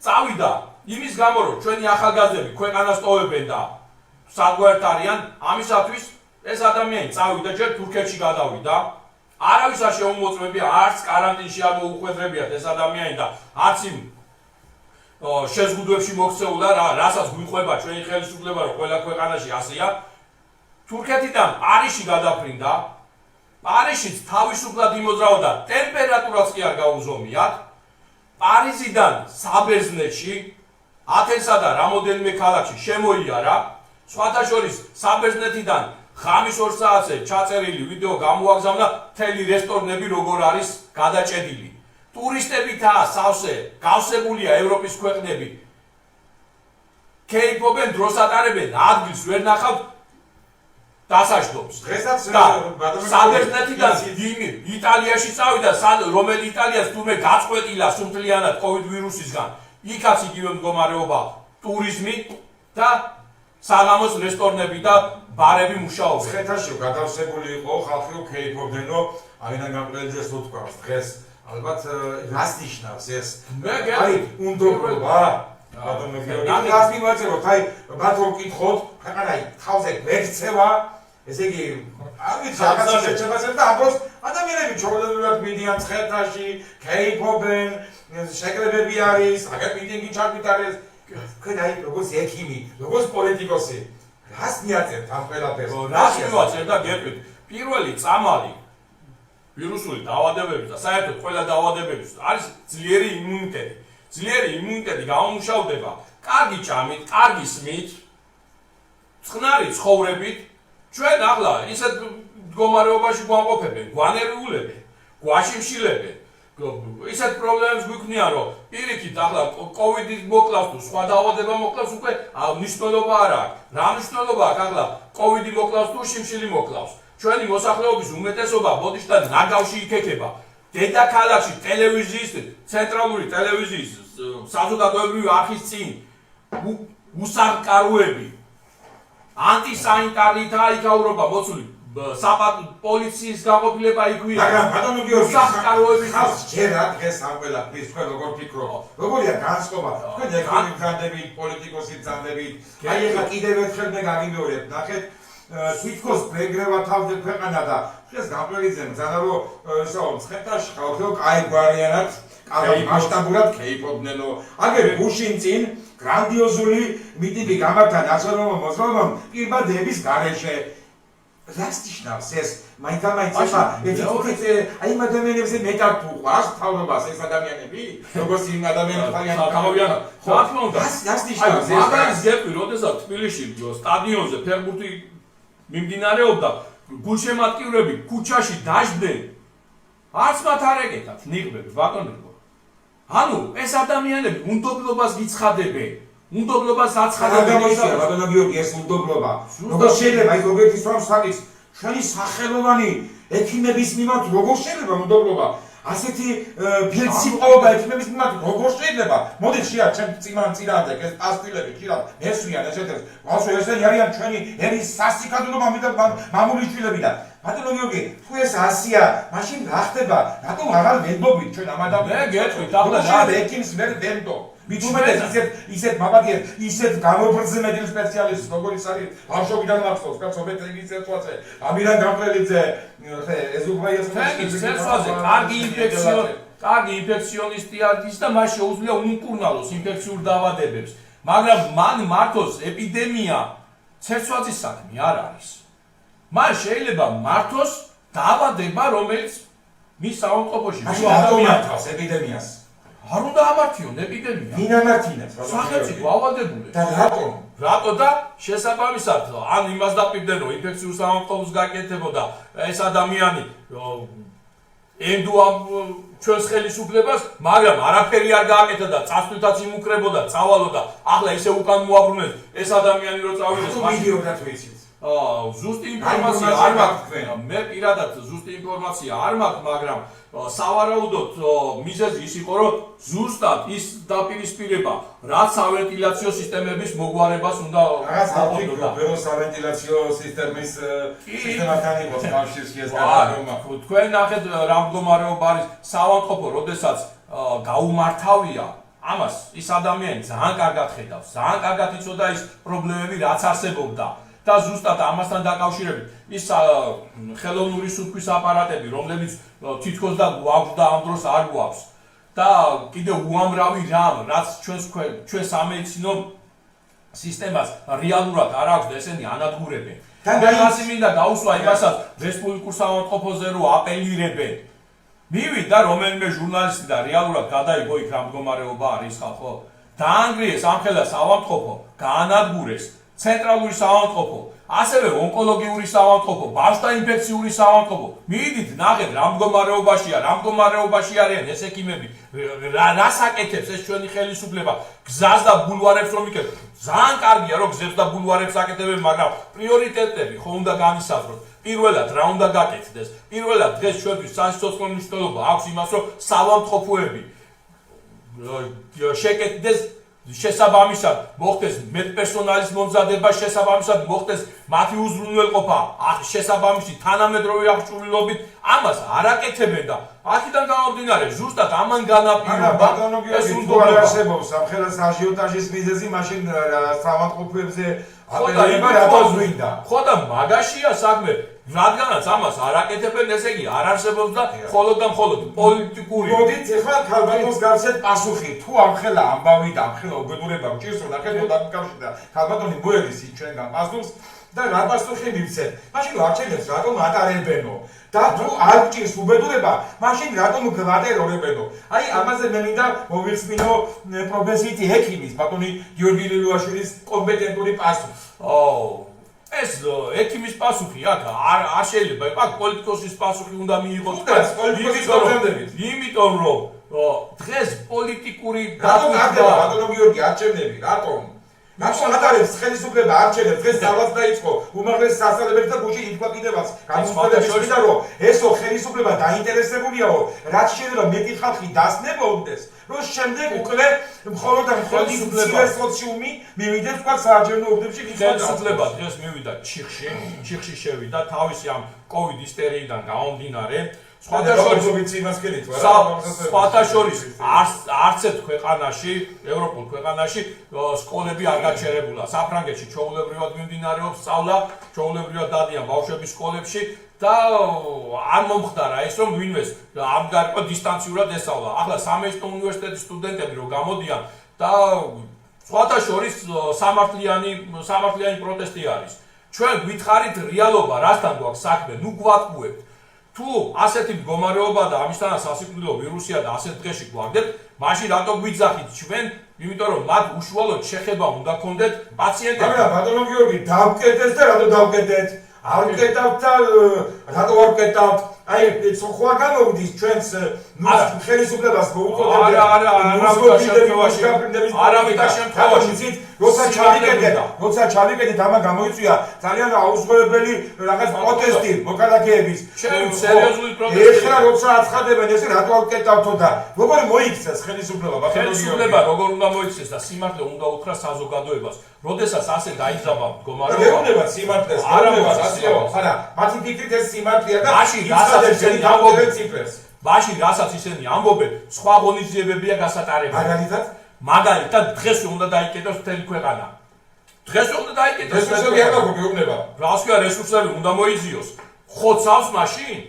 წავიდა იმის გამო, რომ ჩვენი ახალგაზრდები ქვეყანას ტოვებენ და საგვართ არიან, ამისათვის ეს ადამიანი წავიდა ჯერ თურქეთში გადავიდა. არავის არ შეუმოწმებია, არც კარანტინში არ მოუხვედრებიათ ეს ადამიანი და არც იმ შეზღუდვებში მოქცეულა, რასაც გვიყვება ჩვენი ხელისუფლება, რომ ყველა ქვეყანაში ასეა. თურქეთიდან პარიზში გადაფრინდა. პარიზშიც თავისუფლად იმოძრავა და ტემპერატურაც კი არ გაუზომიათ. პარიზიდან საბერძნეთში, ათენსა და რამოდენიმე ქალაქში შემოიარა. სხვათა შორის საბერძნეთიდან ღამის 2 საათზე ჩაწერილი ვიდეო გამოაგზავნა მთელი რესტორნები როგორ არის გადაჭედილი. ტურისტებითაა სავსე, გავსებულია ევროპის ქვეყნები. კეიფობენ, დროს ატარებენ, ადგილს ვერ ნახავთ დასაჯდომს. დღესაც საბერძნეთიდან იტალიაში წავიდა, რომელი იტალიას თურმე გაწყვეტილა სუმთლიანად კოვიდ ვირუსისგან. იქაც იგივე მდგომარეობა, ტურიზმი და საღამოს რესტორნები და ბარები მუშაობენ. ხეთაში გადავსებული იყო ხალხი კეიფობდენო, აიდან გამყრელდეს თუ თქვა დღეს ალბათ რას ნიშნავს ეს? აი, უნდობლობა. ბატონო გიორგი, რას მივაწეროთ? აი, ბატონო ვკითხოთ, ქვეყანაი თავზე გვერცევა, ესე იგი, არ ვიცი, რაღაცა შეჩებასებ და ამბობს, ადამიანები ჩაოლედულად მიდიან ცხეთაში, კეიფობენ, შეკრებები არის, აგერ მიტინგი ჩაგვიტარეს. თქვენ აი, როგორც ექიმი, როგორც პოლიტიკოსი, რას მიაწერთ ამ ყველაფერს? რას მივაწერთ და გეტყვით, პირველი წამალი ვირუსული დაავადებების და საერთოდ ყველა დაავადებების არის ძლიერი იმუნიტეტი. ძლიერი იმუნიტეტი გამომუშავდება კარგი ჭამით, კარგი სმით, წყნარი ცხოვრებით. ჩვენ ახლა ისეთ მდგომარეობაში გვამყოფებენ, გვანერვიულებენ, გვაშიმშილებენ. ისეთ პრობლემებს გვიქმნიან, რომ პირიქით ახლა კოვიდი მოკლავს თუ სხვა დაავადება მოკლავს, უკვე მნიშვნელობა არ აქვს. რა მნიშვნელობა აქვს ახლა კოვიდი მოკლავს თუ შიმშილი მოკლავს? ჩვენი მოსახლეობის უმეტესობა ბოდიშ და ნაგავში იქექება. დედაქალაქში ტელევიზიის, ცენტრალური ტელევიზიის საზოგადოებრივი არხის წინ უსამკაროები ანტისანიტარითა იქაურობა მოცული პოლიციის გაყოფილება იქვია. მაგრამ ბატონო გიორგი, უსამკაროების ხალხს ჯერა დღეს ამ ყველაფრის თქვენ როგორ ფიქრობთ? როგორია განწყობა? თქვენ ექიმი გზანდებით, პოლიტიკოსი გზანდებით. აი ეხლა კიდევ ერთხელ მე გაგიმეორებ, ნახეთ თითქოს ბეგრევა თავზე ქვეყანა და დღეს გამყრელიძე მზადა რომ ისაო ცხეთაში ხალხო კაი გვარიანად მასშტაბურად კეიფობდნენო. აგერ გუშინ წინ გრანდიოზული მიტინგი გამართა ნაციონალურმა მოძრაობამ პირბადების გარეშე. რას ნიშნავს ეს? მაინც აი იმ ადამიანებზე მეტად თუ ყვარს თავრობას ეს ადამიანები, როგორც იმ ადამიანებთან თავიანთ რას ნიშნავს ეს? მაგალითად ზეპი, როდესაც თბილისში სტადიონზე ფეხბურთი მიმდინარეობდა, გულშემატკივრები ქუჩაში დაждდნენ. არც მათ არ ეკეთათ ნიღბები, ბატონო. ანუ ეს ადამიანები უნდობლობას გიცხადებენ. უნდობლობას აცხადებენ. ბატონო გიორგი, ეს უნდობლობა. როგორ შეიძლება აი ზოგიერთი სვამს თალის ჩვენი სახელოვანი ექიმების მიმართ როგორ შეიძლება უნდობლობა? ასეთი ფილმსიპყრობა ექიმების მიმართ როგორ შეიძლება? მოდი შეა ჩემ წინააღმდეგ ეს პასტილები ხშირად მესვიან ესეთებს. ყავს ესენი არიან ჩვენი ერის სასიკადულო მამული შვილები და ბატონო გიორგი, თუ ეს ასია, მაშინ რა ხდება? რატომ აღარ ვენდობით ჩვენ ამ ადამიანს? მე გეტყვით, ახლა რა ექიმს ვერ ვენდო? მithumetes ისეთ მამადიერ, ისეთ გამობრძმედილ სპეციალისტს, როგორიც არის ბავშვობიდან მახსოვს, კაცო მე ტელევიზიაზე, ამირან გამყრელიძე, ეს უკრაინას სერცვაზე, კარგი ინფექციონისტი არის და მას შეუძლია უმკურნალოს ინფექციურ დაავადებებს. მაგრამ მან მართოს ეპიდემია სერცვაზის საქმე არ არის. მან შეიძლება მართოს დაავადება, რომელიც მის საავადმყოფოში ადამიანს ეპიდემიას არ უნდა ამართიონ ეპიდემია. ვინ ამართინებს? სახელმწიფო ავალდებული. და რატომ? რატო და შესაბამისად ან იმას დაპირდნენ რომ ინფექციურ საავადმყოფოს გაკეთებოდა ეს ადამიანი ენდუამ ჩვენს ხელისუფლებას, მაგრამ არაფერი არ გააკეთა და წასვლითაც იმუკრებოდა, წავალოდა. ახლა ესე უკან მოაბრუნეს ეს ადამიანი რომ წავიდეს ვიდეოდაც ვიცით. ზუსტი ინფორმაცია არ მაქვს. მე პირადად ზუსტი ინფორმაცია არ მაქვს, მაგრამ სავარაუდოდ მიზეზი ის იყო, რომ ზუსტად ის დაპირისპირება, რაც სავენტილაციო სისტემების მოგვარებას უნდა აფიქრო, ვერო სავენტილაციო სისტემის სისტემასთან იყოს კავშირში ეს გადადგომა. თქვენ ნახეთ რა მდგომარეობა არის საავადმყოფო, როდესაც გაუმართავია ამას ის ადამიანი ძალიან კარგად ხედავს, ძალიან კარგად იცოდა ის პრობლემები, რაც არსებობდა. და ზუსტად ამასთან დაკავშირებით ის ხელოვნური სუნთქვის აპარატები, რომლებიც თითქოს და გვაქვს და ამ დროს არ გვაქვს და კიდევ უამრავი რამ, რაც ჩვენ სამედიცინო სისტემას რეალურად არ აქვს და ესენი ანადგურებენ. და ასე მინდა გაუსვა იმასაც რესპუბლიკურ საავადმყოფოზე რომ აპელირებენ. მივიდა რომელიმე ჟურნალისტი და რეალურად გადაიგო იქ რა მდგომარეობა არის ხალხო. დაანგრიეს ამხელა საავადმყოფო, გაანადგურეს ცენტრალური საავადმყოფო, ასევე ონკოლოგიური საავადმყოფო, ბავშვთა ინფექციური საავადმყოფო. მიდით ნახეთ რა მდგომარეობაში არიან ეს ექიმები, რას აკეთებს ეს ჩვენი ხელისუფლება, გზას და ბულვარებს რომ იკეთებს. ძალიან კარგია რომ გზებს და ბულვარებს აკეთებენ, მაგრამ პრიორიტეტები ხო უნდა განისაზღვროს. პირველად რა უნდა გაკეთდეს? პირველად დღეს ჩვენთვის სასიცოცხლო მნიშვნელობა აქვს იმას, რომ საავადმყოფოები შეკეთდეს შესაბამისად მოხდეს მეტპერსონალის მომზადება, შესაბამისად მოხდეს მათი უზრუნველყოფა, შესაბამისი თანამედროვე აღჭურვილობით, ამას არ აკეთებენ და აქედან გამომდინარე, ზუსტად ამან განაპირობა ეს უნდობლობა არსებობს სამხელას აჟიოტაჟის მიზეზი, მაშინ საავადმყოფოებზე აპელირება რატო გვინდა? ხო და მაგაშია საქმე, რადგანაც ამას არ აკეთებენ, ესე იგი არ არსებობს და მხოლოდ და მხოლოდ პოლიტიკური. მოდით ახლა ქალბატონს გავცეთ პასუხი, თუ ამხელა ამბავი და ამხელა უბედურება მჭირს რომ ნახეთ დაკავშირდა ქალბატონი მოედის ჩვენგან პასუხს და რა პასუხი მივცეთ. მაშინ არჩევნებს რატომ ატარებენო? და თუ არ გჭირს უბედურება, მაშინ რატომ გვატარებენო? აი ამაზე მე მინდა მოვიხსნიო პროფესიით ექიმის ბატონი გიორგი ლილუაშვილის კომპეტენტური პასუხი. ეს ექიმის პასუხი აქ არ შეიძლება, აქ პოლიტიკოსის პასუხი უნდა მიიღოს. იმიტომ რომ დღეს პოლიტიკური ბატონო გიორგი არჩევნები, რატომ? მაშინ ატარებს ხელისუფლება არჩევნებს, დღეს ძალაც დაიწყო უმაღლეს სასწავლებელთა და გუშინ ითქვა კიდევაც განსხვავებების რომ ესო ხელისუფლება დაინტერესებულია, რაც შეიძლება მეტი ხალხი დასნებოდეს, რომ შემდეგ უკვე მხოლოდ და მხოლოდ სოციუმი მივიდეს თქვა საარჩევნო ურთიერთში ხელისუფლება დღეს მივიდა ჩიხში შევიდა თავისი ამ კოვიდ ისტორიიდან გამომდინარე. სხვათა შორის არც ერთ ქვეყანაში, ევროპულ ქვეყანაში სკოლები არ გაჩერებულა. საფრანგეთში ჩვეულებრივად მიმდინარეობს სწავლა, ჩვეულებრივად დადიან ბავშვები სკოლებში და არ მომხდარა ეს რომ ვინმეს ამ გარკვე დისტანციურად ესწავლა. ახლა სამედიცინო უნივერსიტეტის სტუდენტები რომ გამოდიან და სხვათა შორის სამართლიანი პროტესტი არის. ჩვენ გითხარით რეალობა, რასთან გვაქვს საქმე, ნუ გვატყუებთ. თუ ასეთი მდგომარეობა და ამისთანაც სასიკვდილო ვირუსია და ასეთ დღეში გვაგდებთ, მაშინ რატო გვიძახით ჩვენ, იმიტომ რომ მათ უშუალოდ შეხება უნდა ქონდეთ პაციენტებს. მაგრამ ბატონო გიორგი, დავკეტეთ და რატო დავკეტეთ? არ ვკეტავთ და რატო არ ვკეტავთ? აი, ხო არ გამოვიდის ჩვენს ხელისუფლებას მოუწოდეთ. არავითარ შემთხვევაში. როცა ჩავიკეტეთ, ამა გამოიწვია ძალიან აუზღებელი რაღაც პროტესტი მოქალაქეების. სერიოზული პროტესტი. ეხლა როცა აცხადებენ ესე რატო არ ვკეტავთო და როგორ მოიქცეს ხელისუფლება? ხელისუფლება როგორ უნდა მოიქცეს და სიმართლე უნდა უთხრა საზოგადოებას. როდესაც ასე დაიძაბა მდგომარეობა. გეუბნებათ სიმართლეს, გეუბნებათ ასეო. არა, მათი ფიქრით ეს სიმართლეა და მაშინ რასაც ისინი ამბობენ ციფრებს. მაშინ რასაც ისინი ამბობენ, სხვა ღონისძიებებია გასატარებელი. მაგალითად, დღეს უნდა დაიკეტოს მთელი ქვეყანა. დღეს უნდა დაიკეტოს. რესურსები არ გაქვს გეუბნება. რას ქვია რესურსები უნდა მოიძიოს. ხოცავს მაშინ?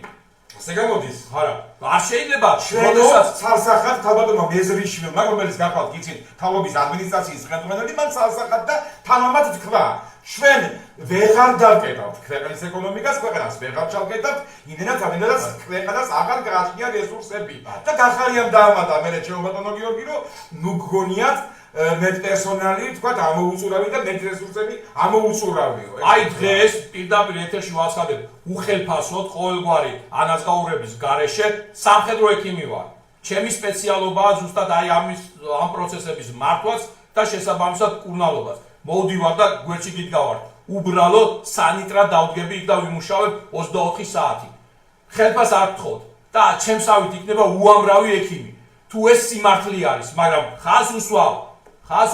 ასე გამოდის. არა, არ შეიძლება როდესაც ცალსახად თავადმა მეზრიშვილმა, რომელიც გახლავთ გიცით, თავობის ადმინისტრაციის ხელმძღვანელი, მან ცალსახად და თანამად თქვა, ჩვენ ვეღარ დავკეტავთ ქვეყნის ეკონომიკას, ქვეყანას ვეღარ ჩავკეტავთ, იმენად ამენადაც ქვეყანას აღარ გააჩნია რესურსები. და გახარიამ დაამატა მე ჩემო ბატონო გიორგი, რომ ნუ გგონიათ მეტპერსონალი, თქვა ამოუწურავი და მეტრესურსები ამოუწურავიო. აი დღეს პირდაპირ ეთერში ვაცხადებ, უხელფასოდ ყოველგვარი ანაზღაურების გარეშე სამხედრო ექიმი ვარ. ჩემი სპეციალობაა ზუსტად აი ამ პროცესების მართვაც და შესაბამისად კურნალობაც. მოვდივარ და გვერდში გიდგავარ. უბრალო სანიტრად დავდგები იქ და ვიმუშავებ 24 საათი. ხელფას არ გთხოვთ და ჩემსავით იქნება უამრავი ექიმი. თუ ეს სიმართლე არის, მაგრამ ხაზს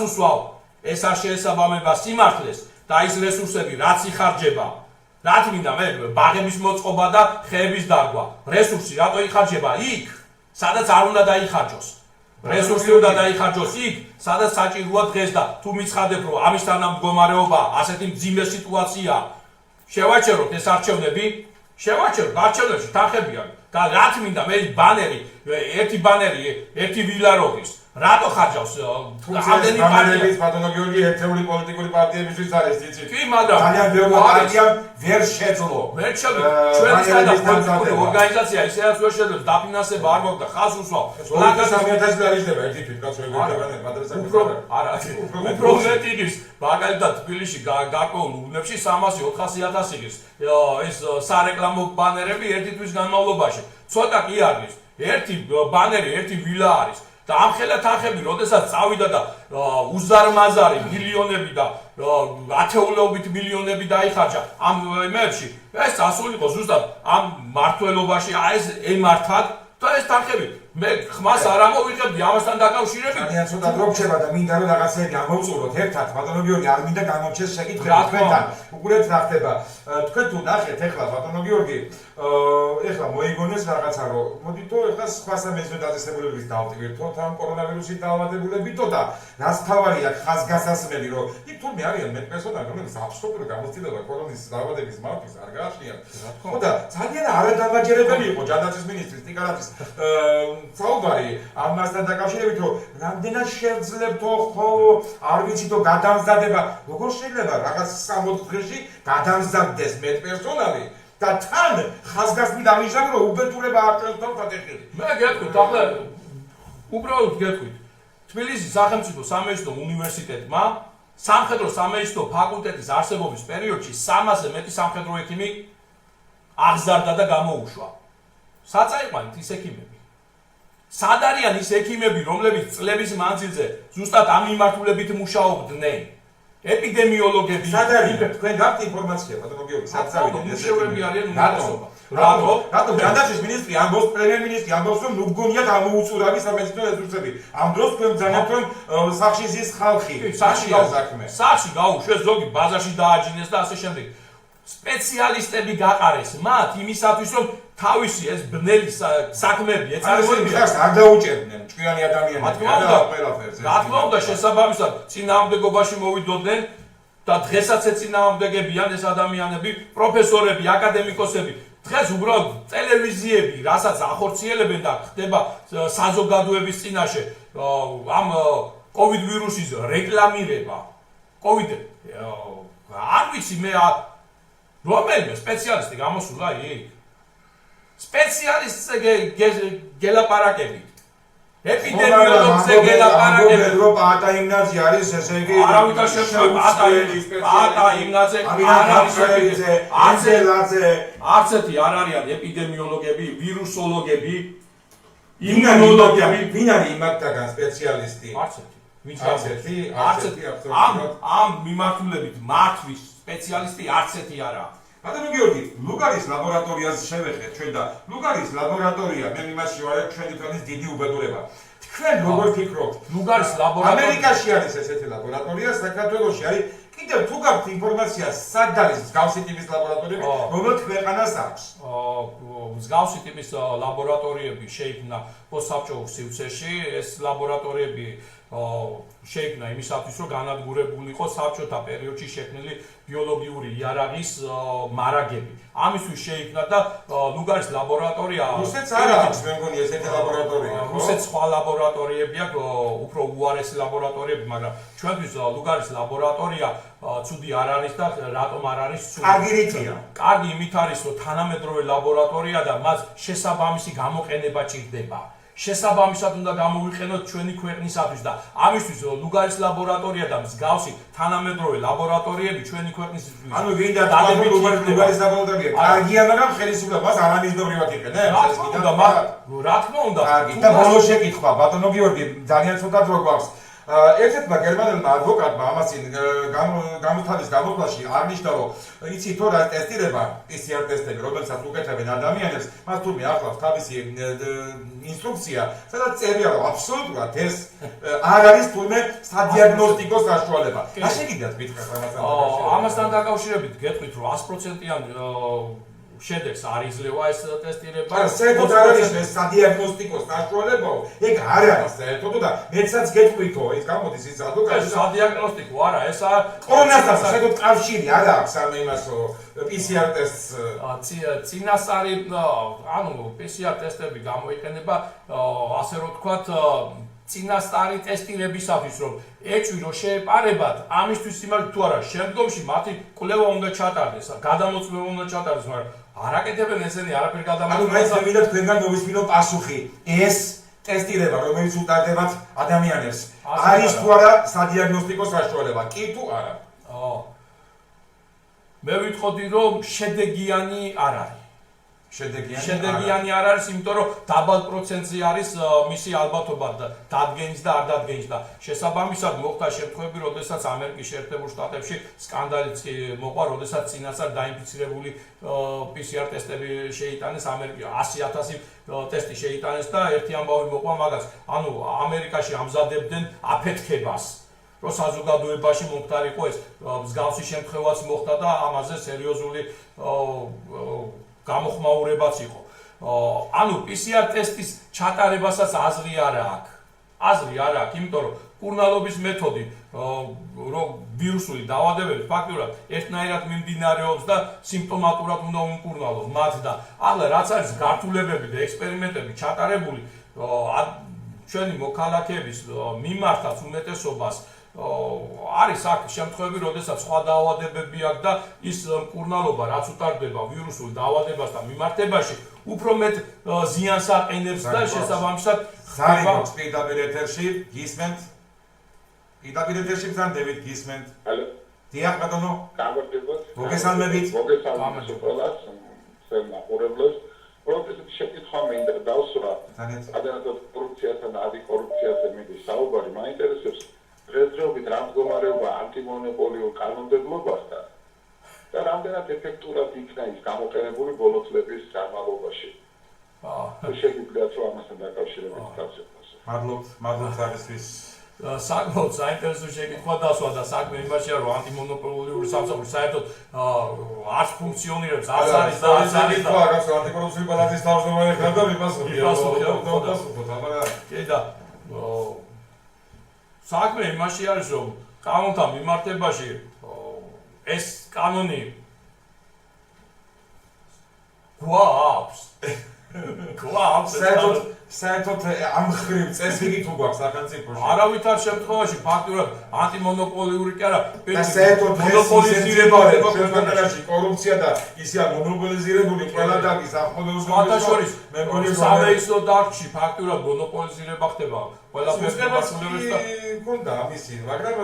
უსვავ. ეს არ შეესაბამება სიმართლეს და ის რესურსები რაც იხარჯება. რაც მინდა მე ბაღების მოწყობა და ხეების დარგვა. რესურსი რატო იხარჯება იქ, სადაც არ უნდა დაიხარჯოს. რესურსი უნდა დაიხარჯოს იქ, სადაც საჭიროა დღეს და თუ მიცხადებ რომ ამის თანამდგომარეობა ასეთი მძიმე სიტუაცია შევაჩეროთ ეს არჩევნები, შევაჩეროთ არჩევნებში თანხებიან და რაც მინდა მე ბანერი, ერთი ბანერი, ერთი ვილაროვის რატო ხარჯავს ამდენი ბანერების ბატონო გიორგი ერთეული პოლიტიკური პარტიებისთვის არის იცით? კი, მაგრამ ძალიან ბევრი პარტია ვერ შეძლო. ვერ შეძლო. ჩვენ პოლიტიკური ორგანიზაცია ისედაც ვერ შეძლებს დაფინანსება არ მოხდა ხაზს უსვავ. ლაკას 1000 ლარი შეიძლება ერთი თვითკაც ვერ გეკეთებიან პატრიოტები. უფრო მეტი იგის მაგალითად თბილისში გარკვეულ უბნებში 300-400 იგის ეს სარეკლამო ბანერები ერთი თვის განმავლობაში. ცოტა კი არის. ერთი ბანერი, ერთი ვილა არის. და ამ ხელათახები, როდესაც წავიდა და უზარმაზარი მილიონები და ათეულობით მილიონები დაიხარჯა ამ იმებში, ეს ასულიყო ზუსტად ამ მართლობაში, ეს ემართად და ეს თანხები მე ხმას არ ამოვიღებდი ამასთან დაკავშირებით. ძალიან ცოტა დრო რჩება და მინდა რომ რაღაცები ამოვწუროთ ერთად, ბატონო გიორგი, არ მინდა გამოჩეს შეკითხვები თქვენთან. უყურეთ რა ხდება. თქვენ თუ ნახეთ ეხლა ბატონო გიორგი, ეხლა მოიგონეს რაღაცა რომ მოდითო ეხლა სხვა სამეცნიერო დაწესებულებების დავტვირთოთ ამ კორონავირუსით დაავადებულებითო და რაც თავარია ხაზგასასმელი რომ იქ თურმე არიან მეტპერსონალი რომლებიც აბსოლუტურად გამოცდილება კორონის დაავადების მართვის არ გააჩნიათ. ხო და ძალიან არადამაჯერებელი იყო ჯანდაცვის მინისტრის ტიკარაძის საუბარი ამასთან დაკავშირებით რომ რამდენად შევძლებთო ხო არ ვიცითო გადამზადება როგორ შეიძლება რაღაც 60 დღეში გადამზადდეს მეტპერსონალი და თან ხაზგასმით აღნიშნავ რომ უბედურება არ ჩვენთან ეხილი. მე გეტყვით ახლა უბრალოდ გეტყვით თბილისის სახელმწიფო სამედიცინო უნივერსიტეტმა სამხედრო სამედიცინო ფაკულტეტის არსებობის პერიოდში 300-ზე მეტი სამხედრო ექიმი აღზარდა და გამოუშვა. საწაიყვანით ის ექიმები. სად არიან ის ექიმები, რომლებიც წლების მანძილზე ზუსტად ამ მიმართულებით მუშაობდნენ? ეპიდემიოლოგები. სად არიან? თქვენ გაქვთ ინფორმაცია, ბატონო გიორგი, სად წავიდნენ ეს მუშაობები არიან უნივერსიტეტში? რატო? ჯანდაცვის მინისტრი ამბობს, პრემიერ-მინისტრი ამბობს, რომ ნუ გგონიათ ამოუწურავი სამედიცინო რესურსები. ამ დროს თქვენ ძალიან თქვენ სახში ზის ხალხი. სახში გაუშვეს, ზოგი ბაზარში დააჯინეს და ასე შემდეგ. სპეციალისტები გაყარეს მათ იმისათვის, რომ თავისი ეს ბნელი საქმეები ეწარმოებინათ. ეს არ დაუჭერდნენ ჭკვიანი ადამიანები და ყველაფერზე. რა თქმა უნდა, შესაბამისად წინააღმდეგობაში მოვიდოდნენ და დღესაც ეწინააღმდეგებიან ეს ადამიანები, პროფესორები, აკადემიკოსები. დღეს უბრალოდ ტელევიზიები, რასაც ახორციელებენ და ხდება საზოგადოების წინაშე ამ კოვიდ ვირუსის რეკლამირება. კოვიდ არ ვიცი მე რომელიმე სპეციალისტი გამოსულა იქ სპეციალისტზე გელაპარაკებით ეპიდემიოლოგზე გელაპარაკებით ევროპა ატა იმნაძე არის ესე იგი არავითარ შემთხვევაში ატა იმნაძე არც ერთი არ არიან ეპიდემიოლოგები ვირუსოლოგები იმუნოლოგები ვინ არის იმათგან სპეციალისტი არც ერთი ამ მიმართულებით მართვის სპეციალისტი არც ერთი არა ბატონო გიორგი, ლუგარის ლაბორატორიას შევეხეთ ჩვენ და ლუგარის ლაბორატორია მე იმაში ვარ ჩვენი თვალის დიდი უბედურება. თქვენ როგორ ფიქრობთ? ლუგარის ლაბორატორია ამერიკაში არის ესეთი ლაბორატორია, საქართველოში არის კიდევ თუ გაქვთ ინფორმაცია სად არის მსგავსი ტიპის ლაბორატორიები, რომელ ქვეყანას აქვს? მსგავსი ტიპის ლაბორატორიები შეიქმნა პოსტსაბჭოურ სივრცეში, ეს ლაბორატორიები შეიქმნა იმისათვის, რომ განადგურებული იყო საბჭოთა პერიოდში შექმნილი ბიოლოგიური იარაღის მარაგები. ამისთვის შეიქმნა და ლუგარის ლაბორატორია რუსეთს არ აქვს მე მგონი ესეთი ლაბორატორია. რუსეთს სხვა ლაბორატორიები აქვს, უფრო უარესი ლაბორატორიები, მაგრამ ჩვენთვის ლუგარის ლაბორატორია ცუდი არ არის და რატომ არ არის ცუდი? კარგი რითია? კარგი იმით არის, რომ თანამედროვე ლაბორატორია და მას შესაბამისი გამოყენება ჭირდება. შესაბამისად უნდა გამოვიყენოთ ჩვენი ქვეყნისათვის და ამისთვის ლუგარის ლაბორატორია და მსგავსი თანამედროვე ლაბორატორიები ჩვენი ქვეყნისთვის ანუ გინდა თქვა ლუგარის ლაბორატორია კარგია მაგრამ ხელისუფლებას არამიზნობრივად იყენებს ეს კიდე რა თქმა უნდა კარგი და ბოლო შეკითხვა ბატონო გიორგი ძალიან ცოტა დრო გვაქვს ერთ-ერთმა გერმანელმა ადვოკატმა ამასინ გამოთალის გამოთვლაში აღნიშნა რომ იცით თუ რა ტესტირება PCR ტესტები რომელსაც უკეთებენ ადამიანებს მას თურმე ახლავს თავისი ინსტრუქცია სადაც წერია რომ აბსოლუტურად ეს არ არის თურმე სადიაგნოსტიკო საშუალება რა შეგიძლიათ მითხრათ ამასთან დაკავშირებით გეტყვით რომ 100%-იან შედეგს არ იძლევა ეს ტესტირება. არა, საერთოდ არ არის ეს სადიაგნოსტიკო საშუალებაო. ეგ არ არის საერთოდ და მეცაც გეტყვითო, ეს გამოდის ის ადვოკატი. სადიაგნოსტიკო არა, ესაა კორონასთან საერთოდ კავშირი არ აქვს ამ იმასო PCR ტესტს. წინასწარი, ანუ PCR ტესტები გამოიყენება, ასე რომ ვთქვათ, წინასწარი ტესტირებისათვის, რომ ეჭვი რომ შეეპარებათ, ამისთვის იმალ თუ არა, შემდგომში მათი კვლევა უნდა ჩატარდეს, გადამოწმება უნდა ჩატარდეს, მაგრამ არ აკეთებენ ესენი არაფერ გადამოწმებას. ანუ მაინც მინდა თქვენგან მოვისმინო პასუხი. ეს ტესტირება, რომელიც უტარდებათ ადამიანებს, არის თუ არა სადიაგნოსტიკო საშუალება? კი თუ არა? მე ვიტყოდი, რომ შედეგიანი არ არის. შედეგიანი არ არის, იმიტომ რომ დაბალ პროცენტზე არის მისი ალბათობა დადგენის და არ დადგენის და შესაბამისად მოხდა შემთხვევები, როდესაც ამერიკის შეერთებულ შტატებში სკანდალიც მოყვა, როდესაც წინასწარ დაინფიცირებული PCR ტესტები შეიტანეს ამერიკაში 100,000 ტესტი შეიტანეს და ერთი ამბავი მოყვა მაგას. ანუ ამერიკაში ამზადებდნენ აფეთქებას. რომ საზოგადოებაში მომხდარიყო ეს მსგავსი შემთხვევაც მოხდა და ამაზე სერიოზული გამოხმაურებაც იყო. ანუ PCR ტესტის ჩატარებასაც აზრი არ აქვს. აზრი არ აქვს, იმიტომ რომ კურნალობის მეთოდი, რომ ვირუსული დაავადებები ფაქტურად ერთნაირად მიმდინარეობს და სიმპტომატურად უნდა უმკურნალოს მათ და ახლა რაც არის გართულებები და ექსპერიმენტები ჩატარებული ჩვენი მოქალაქეების მიმართაც უმეტესობას არის აქ შემთხვევები, როდესაც სხვა დაავადებები აქვს და ის მკურნალობა, რაც უტარდება ვირუსულ დაავადებასთან მიმართებაში, უფრო მეტ ზიანს აყენებს და შესაბამისად ხდება პირდაპირ ეთერში გისმენთ? პირდაპირ ეთერში გზანდებით გისმენთ? ალო. დიახ ბატონო. გამარჯობათ. მოგესალმებით. მოგესალმებით ყველას. სერნახურებლებს. პროფესორ შეკითხვა მინდა დავსვა. ადამიანთა კორუფციასთან და ანტიკორუფციაზე მიდის საუბარი, მაინტერესებს დღესდღეობით რა მდგომარეობა ანტიმონოპოლიურ კანონმდებლობასთან და რამდენად ეფექტურად იქნა ის გამოყენებული ბოლო წლების განმავლობაში. შეგიძლიათ რომ ამასთან დაკავშირებით გასაგებოს. მადლობთ არისთვის. საკმაოდ საინტერესო შეკითხვა დასვა და საქმე იმაშია, რომ ანტიმონოპოლიური სამსახური საერთოდ არც ფუნქციონირებს, არც არის და არც არის და რაღაც ანტიკორუფციული პალატის თავმჯდომარე ხარ და მიპასუხია. კი და საქმე იმაში არის, რომ კანონთან მიმართებაში ეს კანონი გვაქვს. საერთოდ ამ ხრივ წესრიგი თუ გვაქვს სახელმწიფოში. არავითარ შემთხვევაში ფაქტურად ანტიმონოპოლიური კი არა, და საერთოდ მონოპოლიზირება ქვეყანაში კორუფცია და ისია მონოპოლიზირებული ყველა დაგის ახმოვანოს შორის სამეისო დარგში ფაქტურად მონოპოლიზირება ხდება ყველაფერს მასულებს და გონდა ამისი, მაგრამ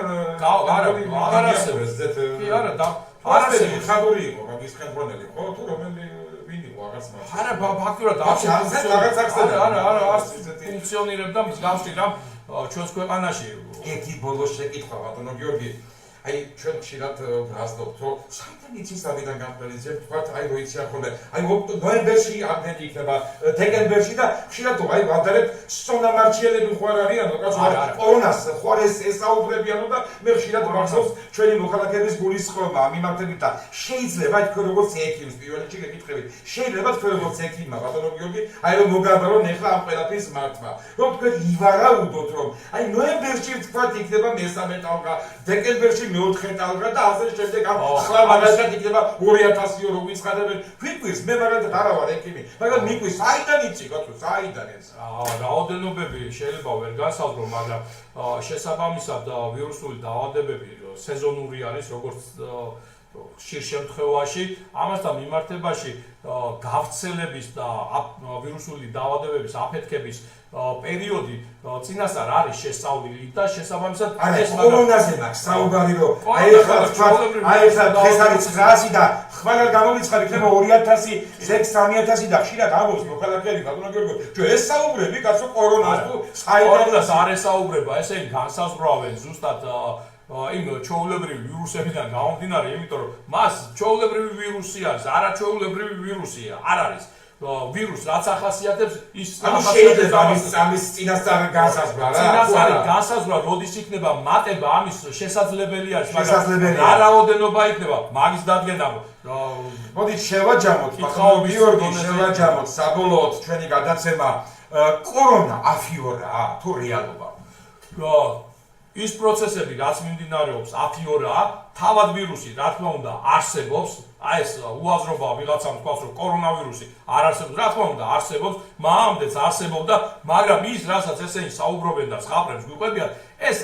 აღარ არსებობს. კი არა და არ არსებობს ხადური იყო მაგის ხელმძღვანელი ხო თუ რომელი ვინ იყო აღარც მართლა. არა ფაქტურად არ ფუნქციონირებდა მსგავსი რამ ჩვენს ქვეყანაში. ერთი ბოლოს შეკითხვა ბატონო გიორგი აი ჩვენ ხშირად ბრაზდობთ რომ საერთოდ იცის ამიდან გამყრელიძე თქვათ აი როიცი ახლა აი ნოემბერში ამდენი იქნება დეკემბერში და ხშირად აი ვადარებ სონამარჩიელები ხوار არიანო კაცო კორონას ხوار ესაუბრებიანო და მე ხშირად მახსოვს ჩვენი მოქალაქეების გულისხმობა ამ მიმართებით და შეიძლება თქვენ როგორც ექიმს პირველ რიგში გეკითხებით შეიძლება თქვენ როგორც ექიმმა ბატონო გიორგი აი რომ მოგაბარო ნახლა ამ ყველაფრის მართვა რომ თქვენ ივარაუდოთ რომ აი ნოემბერში თქვათ იქნება მესამე ტალღა დეკემბერში მეოთხე ტალღა და ასე შემდეგ ამ ხლა მაგალითად იქნება 2000 იურო ვიცხადებენ ფიქრის მე მაგალითად არა ვარ ექიმი მაგრამ მიკვი საიდან იცი კაცო საიდან ეს რაოდენობები შეიძლება ვერ განსაზღვრო მაგრამ შესაბამისად ვირუსული დაავადებები სეზონური არის როგორც ხშირ შემთხვევაში ამასთან მიმართებაში გავრცელების და ვირუსული დაავადებების აფეთქების პერიოდი წინასწარ არის შესწავლილი და შესაბამისად ეს კორონაზე მაქვს საუბარი რომ აი ახლა დღეს არის 900 და ხვალ გამომიცხადი იქნება 2000 3000 და ხშირად ამბობს მოქალაქეები ბატონო გიორგი ჩვენ ეს საუბრები კაცო კორონას თუ საერთოდ არ ესაუბრება ესე იგი განსაზღვრავენ ზუსტად იმ ჩვეულებრივი ვირუსებიდან გამომდინარე, იმიტომ რომ მას ჩვეულებრივი ვირუსი არის, არა ჩვეულებრივი ვირუსია, არ არის. ვირუს რაც ახასიათებს ის შეიძლება ამის წინასწარ განსაზღვრა რა. წინასწარი განსაზღვრა როდის იქნება მატება ამის შესაძლებელი არის, მაგრამ რა რაოდენობა იქნება მაგის დადგენა. მოდით შევაჯამოთ, ბატონო გიორგი, შევაჯამოთ საბოლოოდ ჩვენი გადაცემა კორონა აფიორაა თუ რეალობა. ის პროცესები რაც მიმდინარეობს აფიორაა, თავად ვირუსი რა თქმა უნდა არსებობს, აი ეს უაზრობა ვიღაცამ თქვას რომ კორონავირუსი არ არსებობს, რა თქმა უნდა არსებობს, მამამდეც არსებობდა, მაგრამ ის რასაც ესენი საუბრობენ და სხაპრებს გვიყვებიან, ეს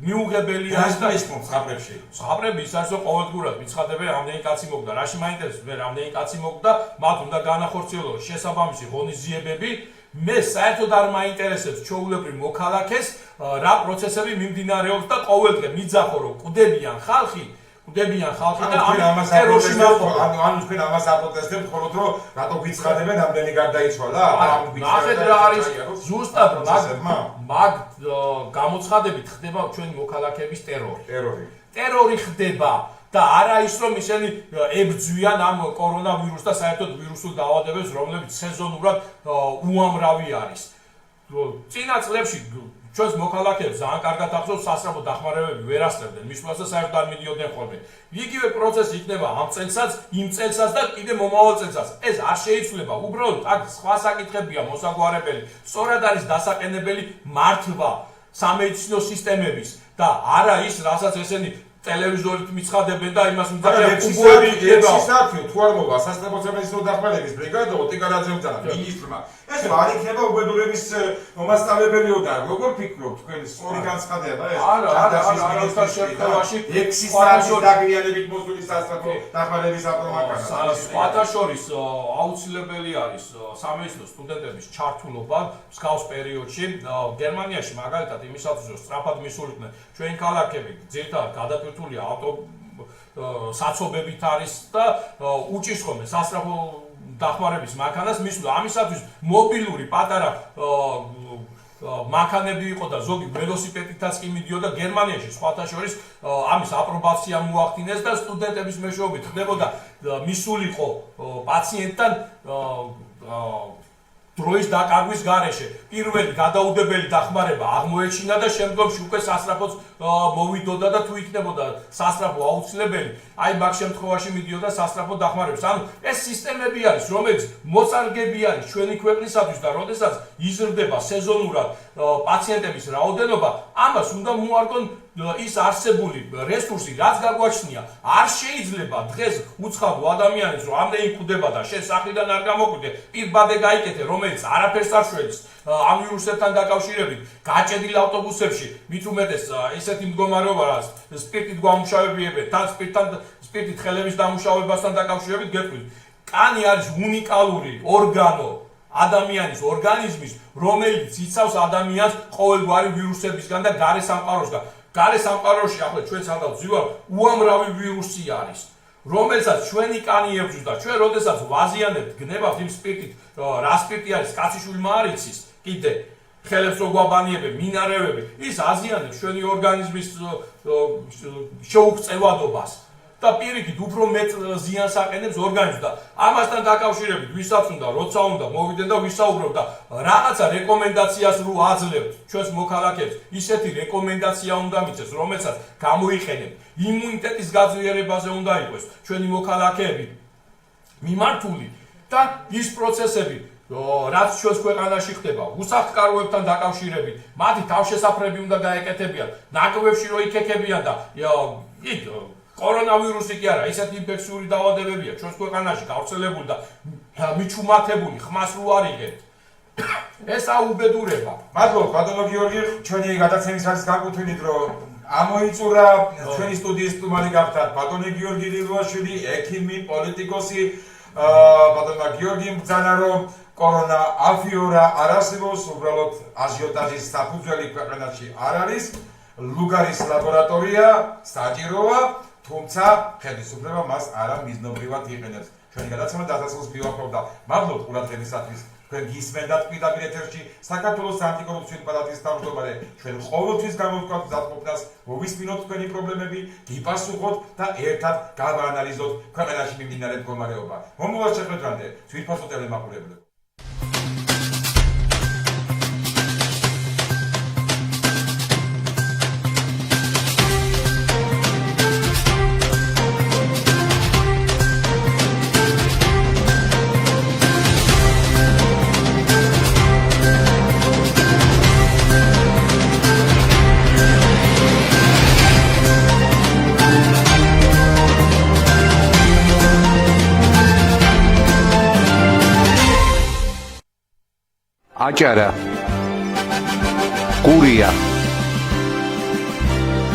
მიუღებელი არის და ის მომსხაპრებში. სხაპრები ის არის რომ ყოველდღურად მიცხადებენ რამდენი კაცი მოგდა, რაში მაინტერესებს მე რამდენი კაცი მოგდა, მათ უნდა განახორციელოს შესაბამისი ღონისძიებები მე საერთოდ არ მაინტერესებს ჩვეულებრივ მოქალაქეს რა პროცესები მიმდინარეობს და ყოველდღე მიძახო რომ კვდებიან ხალხი და ამას თქვენ ამას აპროტესტებთ ხოლოდ რომ რატო გვიცხადებენ ამდენი გარდაიცვალა ნახეთ რა არის ზუსტად მაგ გამოცხადებით ხდება ჩვენი მოქალაქეების ტერორი ხდება და არა ის რომ ისინი ებრძვიან ამ კორონავირუსს და საერთოდ ვირუსულ დაავადებებს რომლებიც სეზონურად უამრავი არის წინა წლებში ჩვენს მოქალაქეებს ძალიან კარგად ახსოვს სასწრაფო დახმარებები ვერ ასწრებდნენ მის უბრალოდ საერთოდ არ მიდიოდნენ ხოლმე იგივე პროცესი იქნება ამ წელსაც იმ წელსაც და კიდე მომავალ წელსაც ეს არ შეიცვლება უბრალოდ აქ სხვა საკითხებია მოსაგვარებელი სწორად არის დასაყენებელი მართვა სამედიცინო სისტემების და არა ის რასაც ესენი ტელევიზორით მიცხადებენ და იმას მიძახიან უბოები იქნება. საათი თუ არ მოვა სასწრაფო სამედიცინო დახმარების ბრიგადა ოტიკარაძემ და მინისტრმა. ეს არ იქნება უბედურების მასშტაბებელიო და როგორ ფიქრობთ თქვენ სწორი განცხადება ეს? არა შემთხვევაში 6 საათის დაგრიანებით მოსული სასწრაფო დახმარების აპრომაკანა. სხვათა შორის აუცილებელი არის სამედიცინო სტუდენტების ჩართულობა მსგავს პერიოდში. გერმანიაში მაგალითად იმისათვის რომ სწრაფად მისულიყვნენ ჩვენი ქალაქები ძირითადად გადატვირთულია საცობებით არის და უჭირს ხოლმე სასწრაფო დახმარების მანქანას მისვლა ამისათვის მობილური პატარა მანქანები იყო და ზოგი ველოსიპედითაც კი მიდიოდა გერმანიაში სხვათა შორის ამის აპრობაცია მოახდინეს და სტუდენტების მეშვეობით ხდებოდა მისულიყო პაციენტთან დროის დაკარგვის გარეშე პირველი გადაუდებელი დახმარება აღმოეჩინა და შემდგომში უკვე სასწრაფოც მოვიდოდა და თუ იქნებოდა სასწრაფო აუცილებელი აი მაგ შემთხვევაში მიდიოდა სასწრაფო დახმარებას ანუ ეს სისტემები არის რომელიც მოწარგები არის ჩვენი ქვეყნისათვის და როდესაც იზრდება სეზონურად პაციენტების რაოდენობა ამას უნდა მოარგონ ის არსებული რესურსი რაც გაგვაჩნია არ შეიძლება დღეს უცხადო ადამიანის რომ ამდენი ხვდება და შენ სახლიდან არ გამოკვიდე პირბადე გაიკეთე რომელიც არაფერს არ შვედის ამ ვირუსებთან დაკავშირებით გაჭედილ ავტობუსებში მით უმეტეს ესეთი მდგომარეობა რაც სპირტით გვამუშავებიებენ თან სპირტით ხელების დამუშავებასთან დაკავშირებით გეტყვით კანი არის უნიკალური ორგანო ადამიანის ორგანიზმის რომელიც იცავს ადამიანს ყოველგვარი ვირუსებისგან და გარე სამყაროსგან გარე სამყაროში ახლა ჩვენ სადაც ვზივართ უამრავი ვირუსი არის რომელსაც ჩვენი კანი ებრძვის და ჩვენ როდესაც ვაზიანებთ გნებავთ იმ სპირტით რა სპირტი არის კაციშვილმა არ იცის კიდე ხელებს რო გვაბანიებენ მინარევები ის აზიანებს ჩვენი ორგანიზმის შეუღწევადობას და პირიქით უფრო მეტ ზიანს აყენებს ორგანიზმს და ამასთან დაკავშირებით ვისაც უნდა როცა უნდა მოვიდენ და ვისაუბროთ და რაღაცა რეკომენდაციას რო აძლევთ ჩვენს მოქალაქეებს ისეთი რეკომენდაცია უნდა მიცეს რომელსაც გამოიყენებთ იმუნიტეტის გაძლიერებაზე უნდა იყოს ჩვენი მოქალაქეები მიმართული და ის პროცესები რაც ჩვენს ქვეყანაში ხდება უსახლკაროებთან დაკავშირებით მათი თავშესაფრები უნდა გაეკეთებიან ნაკლებებში რო იქექებიან და იქ კორონავირუსი კი არა, ისეთი ინფექციური დაავადებებია ჩვენს ქვეყანაში გავრცელებული და მიჩუმათებული, ხმას რო არ იღებთ. ეს აუბედურება. მადლობთ, ბატონო გიორგი, ჩვენი გადაცემის არის განკუთვნილით, რომ ამოიწურა ჩვენი სტუდიის სტუმარი გახდათ ბატონი გიორგი ლილუაშვილი, ექიმი, პოლიტიკოსი, ბატონმა გიორგიმ ბრძანა, რომ კორონა აფიორა არ არსებობს, უბრალოდ აჟიოტაჟის საფუძველი ქვეყანაში არ არის, ლუგარის ლაბორატორია საჭიროა თუმცა ხელისუფლება მას არა მიზნობრივად იყენებს. ჩვენი გადაცემა დასასრულს მივახავდა. მადლობთ ყურადღებისათვის. თქვენ გისმენდათ პირდაპირ ეთერში საქართველოს ანტიკორუფციული პალატის თავმჯდომარე. ჩვენ ყოველთვის გამოვთქვათ მზადყოფნას, მოვისმინოთ თქვენი პრობლემები, გიპასუხოთ და ერთად გავაანალიზოთ ქვეყანაში მიმდინარე მდგომარეობა. მომავალ შეხვედრამდე ძვირფასო ტელემაყურებლები. აჭარა ყურია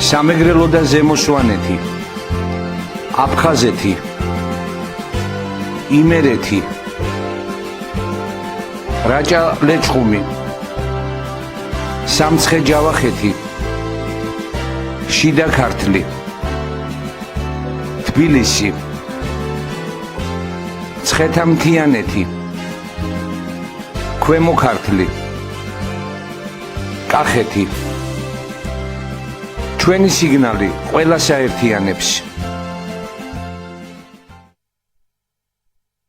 სამეგრელო და ზემო სვანეთი აფხაზეთი იმერეთი რაჭა ლეჩხუმი სამცხე ჯავახეთი შიდა ქართლი თბილისი ცხეთამთიანეთი ქვემო ქართლი კახეთი ჩვენი სიგნალი ყველას აერთიანებს